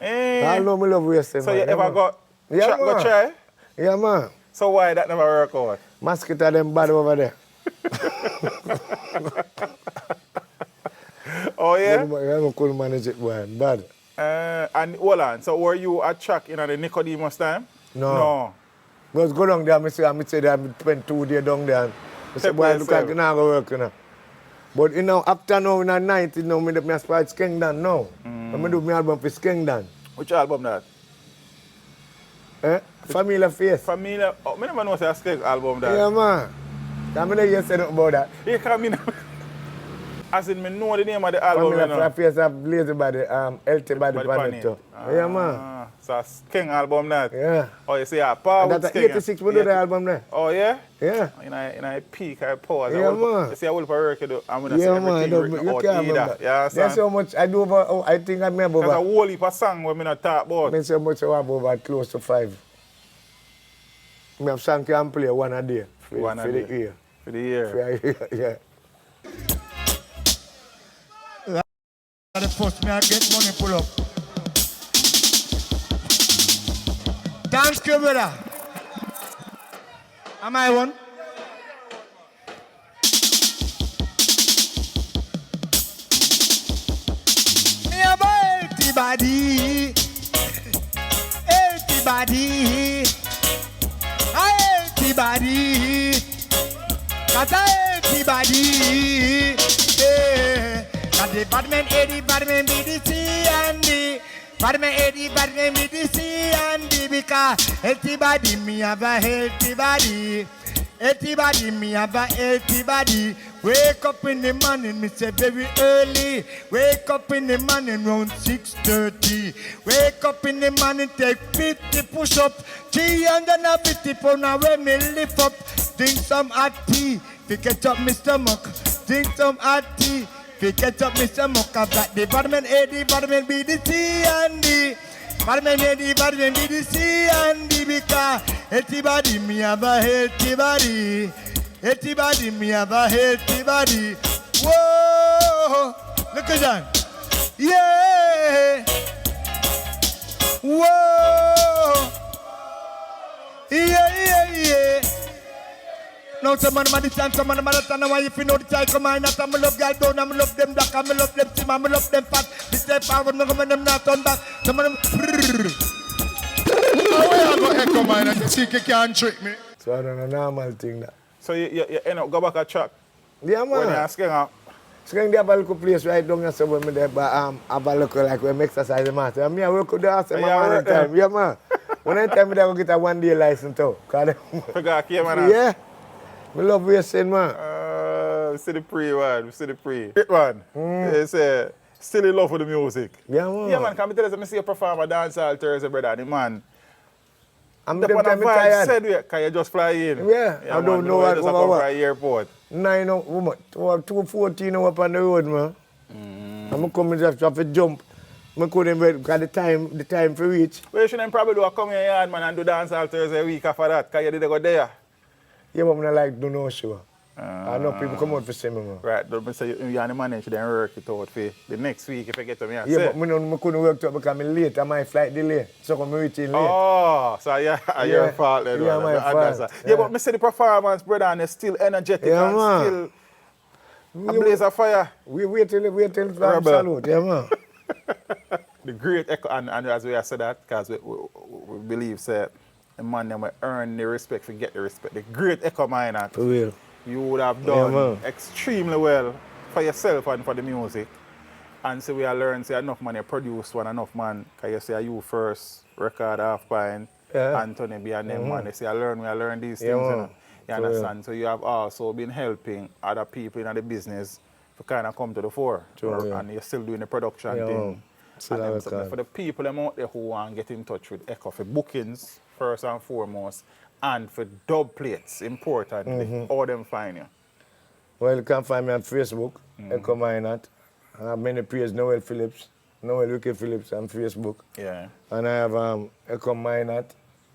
Eh. I know me love racing, So man. you Yeah, ever man. got Yeah, track go man. try? Yeah, man. So why that never work out? Mosquito them bad over there. Oh yeah? I couldn't manage it, boy. Bad. And hold on, so were you a track in the Nicodemus time? No. But go down there, I say that I spent 2 days down there. And I say, Step boy, by look like step. you not going to work, you know. But you know, after now, in the night, you know, I start Skengdan now. I do my album for Skengdan. Which album that? Familiar Face. Familiar. Oh, I never know say a Skeg album that. Yeah, man. I mean, you say nothing about that. Yeah, cause me as in, me know the name of the album. Familiar Face of Lazy Body, Healthy Body Planet too. Yeah, man. So a Skeng album that. Yeah. Oh, you say a power And with that's Skeng. 86 we do the album there. Oh, yeah? Yeah. In a peak, I pause. Yeah, man. You see, I will work you do. I'm going to say Yeah, man. everything written You out can't either. remember. You understand? There's so much I do over, I think I remember There's a about. whole heap of song where me not talk about. I so much I have over close to 5. I have song can play one a day. For, One a for day. the year. For the year. For a year, yeah. The first me I get money pull up. Thanks you, brother. Am I one? Me have a healthy body. Healthy body. A healthy body. Got a healthy body. Yeah. Got the badman A, the badman B, the C and D. Badman A, the badman B, the C and D. Because healthy body, me have a healthy body. Healthy body, me have a healthy body. Wake up in the morning, me say very early. Wake up in the morning around 6:30. Wake up in the morning, take 50 push-up. 350 pound when me lift up. Drink some hot tea, to get up my stomach. Drink some hot tea, to get up my stomach. I've got the badman A, the badman B, the C and D. Badman A, the badman B, the C and D. Because healthy body, me have a healthy body. Healthy body, me have a healthy body. Whoa, look at that. Yeah. Whoa. Yeah. Now some man this time, some man that time. Why if you know the time come on, that I'm love girl down, I'm love them black, I'm love them team, I'm love them fat. This step forward, no come them not turn back. Some man How will I go echo mine and think you can't trick me? So I don't know, normal thing that. So you end up go back a track Yeah, when you're man. asking up. So they have a little place right down here, so when me there, but have a look like when me exercise the master. And me I work with the house, Yeah, man, work time. Yeah, man. When I time me there, I go get a 1-day license too. Forgot came and Yeah. Me love racing, man. we see the pre one, we see the pre. Great one. It's still in love with the music. Yeah, man. Yeah, man, can me tell us, I see you perform a dancehall Thursday, brother, and the man. I'm The them one time me vibe tired. said, can you just fly in? Yeah, I don't know what- Just what- come what. from the airport. 9 woman, 2:14 up on the road, man. I'm coming just have to jump. I couldn't wait because the time for reach. Well, you shouldn't probably do a come in your yard, man, and do dancehall Thursday a week after that, because you did go there. Yeah, but I don't like do no show. I know people come out to see me, man. Right, don't say you and the manager then work it out for the next week if you get to me and Yeah, say. but I couldn't work out because I'm late and my flight delay. So I'm reaching late. Oh, so yeah, your Yeah. fault then. Yeah, man. my I fault. understand. Yeah. Yeah, but me see the performance, brother, and it's still energetic Yeah, and man. still a blaze of fire. We wait till Rebel. salute, yeah, man. The great echo, and as we have said that, because we believe, say, the man them will earn the respect, forget the respect. The great Echo Minott. For real. You would have Yeah, done man. extremely well for yourself and for the music. And so we are learning, say enough man you produce one, enough man, because you say you first record half pint, Yeah. Anthony B and them man. They say I learn these Yeah, things, you man. know. You For real. understand? So you have also been helping other people in the business to kind of come to the fore. True, yeah. And you're still doing the production Yeah, thing. man. Still And have them a something card. for the people them out there who want to get in touch with Echo for bookings, first and foremost, and for dub plates, importantly, how them find you. Well, you can find me on Facebook, Echo Minott. I have many pages, Noel Phillips, Noel Wiki Phillips on Facebook. Yeah. And I have Echo Minott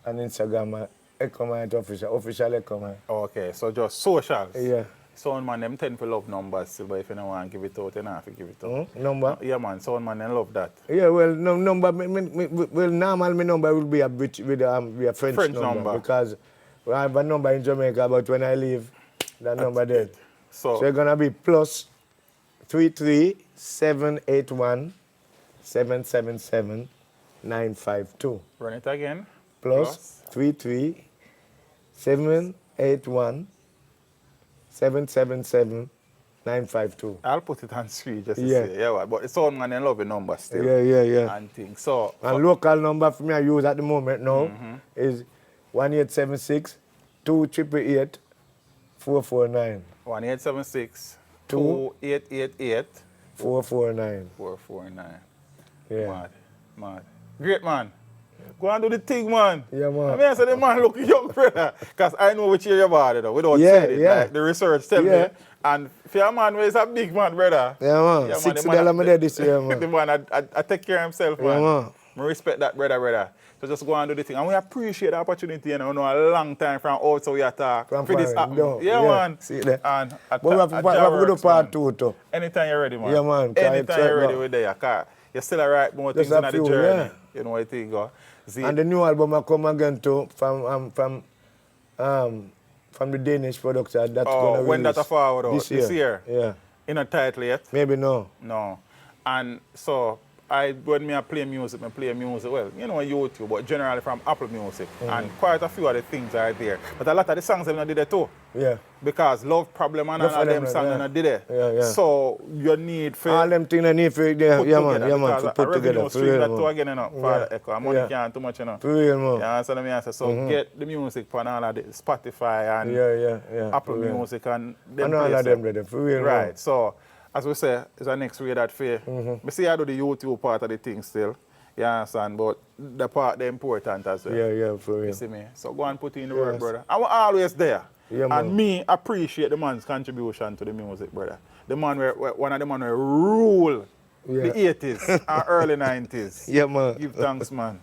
on Instagram, Echo Minott official Echo Minott. Okay, so just socials. Yeah. Sound man, them tend to love numbers still, but if you don't want to give it out, you don't have to give it out. Number? Yeah, man, sound man, they love that. Yeah, well, number, well, normal my number will be a bit with a French number. because I have a number in Jamaica, but when I leave, that number dead. So, So it's gonna be plus 33781 777 952. run it again. Plus 33781 777 952. I'll put it on screen just to Yeah. say. Yeah, well, but the sound man, they love the number still. Yeah. And things. So, And local number for me I use at the moment now is 1876 2888 449. 1876 2888 449. 449. Yeah. Mad. Great man. Go and do the thing, man. Yeah, man. I mean, I say the man look young, brother. Because I know which area about it, without Yeah, saying it. yeah. Like, the research tell Yeah. me. And for your man, is a big man, brother. Yeah, man. Yeah, $60 I'm dead this year, man. The man, I take care of himself, Yeah, man. man. I respect that, brother. So just go and do the thing. And we appreciate the opportunity, you know, a long time from out, so we attack. From for this foreign, happen. no, Yeah, yeah. man. See it there. And But we have to do part two, too. Anytime you're ready, man. Yeah, man. Anytime you're ready, Go. we're there. Cause you're still a right more Just things in a the few, journey. yeah. You know what I think, go. See, And the new album I come again too from the Danish production. That's gonna when release that a forward out? this year. Yeah. In a title yet? Maybe no. No. And so when I play music, well, you know, YouTube, but generally from Apple Music. And quite a few of the things are there. But a lot of the songs I did it too. Yeah. Because Love Problem and Enough all of them them, songs yeah. I did it. Yeah. So you need for All them things I need for yeah, put yeah, together. man, Because to a put revenue together. For stream that real, too man. again, you know, for Yeah. the Echo. Money Yeah. can't too much, you know. For real, man. You understand what I mean? So get the music on all of the Spotify and Yeah. Apple for real. Music and And all of places. them, brother. For real, man. Right. So as we say, it's the next way that fair. I see I do the YouTube part of the thing still. You understand? But the part the important as well. Yeah, for real. You see me? So go and put in the work, brother. I'm always there. Yeah, and man. me appreciate the man's contribution to the music, brother. The man one of the man who rule the 80s and early 90s. Yeah, man. Give thanks, man.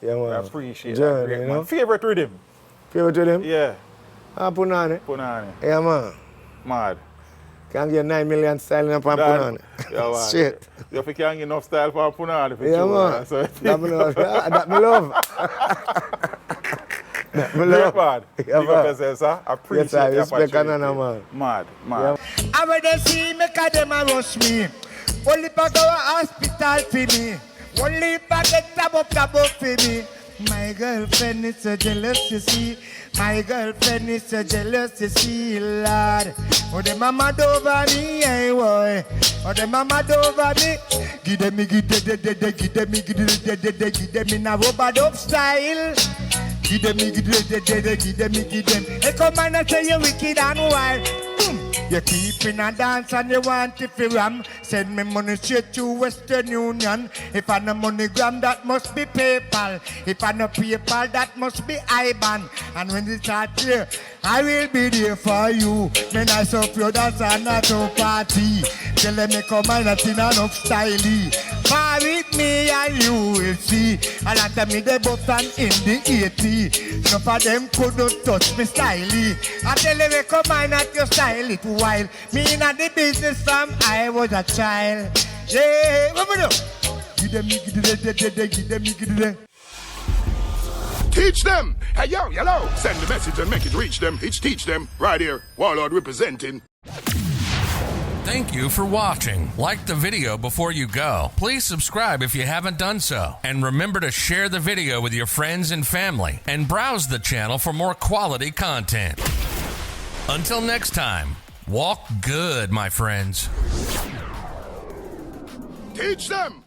Yeah, man. I appreciate Journey, that. Great, you man. know? Favorite rhythm? Favorite to them? Yeah. Punani. Punani. Yeah, man. Mad. Can get 9 million style in Punani. Yeah, man. Shit. You think you can get enough style for Punani? For Yeah, sure, man. So That me love. Yeah, that me love. That me Great, love. man. Yeah, Big up man. yourself, sir. Appreciate Yes, I the respect opportunity. another man. Mad. I when they see me, cause them a rush me. Only for go a hospital for me. Only for get tab up for me. My girlfriend is so jealous, you see. My girlfriend is so jealous, you see, Lord. Oh, the mama over me, hey boy. Oh, the mama over me. Give them me in a rubber dub style. Give them. Hey, come on and say you wicked and wild. You keep in a dance and you want it for ram. Send me money straight to Western Union. If I no MoneyGram, that must be PayPal. If I no PayPal, that must be IBAN. And when it's start here, I will be there for you. Me nice up your dance and not to party. Tell them me come and not in enough style. Bar with me and you will see. A lot of me they button in the 80. None of them couldn't touch me style. I tell them me come and not your style it while. Me in the business from I was a child. Yeah, what we do? Give them. Teach them. Hey, yo, hello. Send the message and make it reach them. It's teach them. Right here. Warlord representing. Thank you for watching. Like the video before you go. Please subscribe if you haven't done so. And remember to share the video with your friends and family. And browse the channel for more quality content. Until next time, walk good, my friends. Teach them.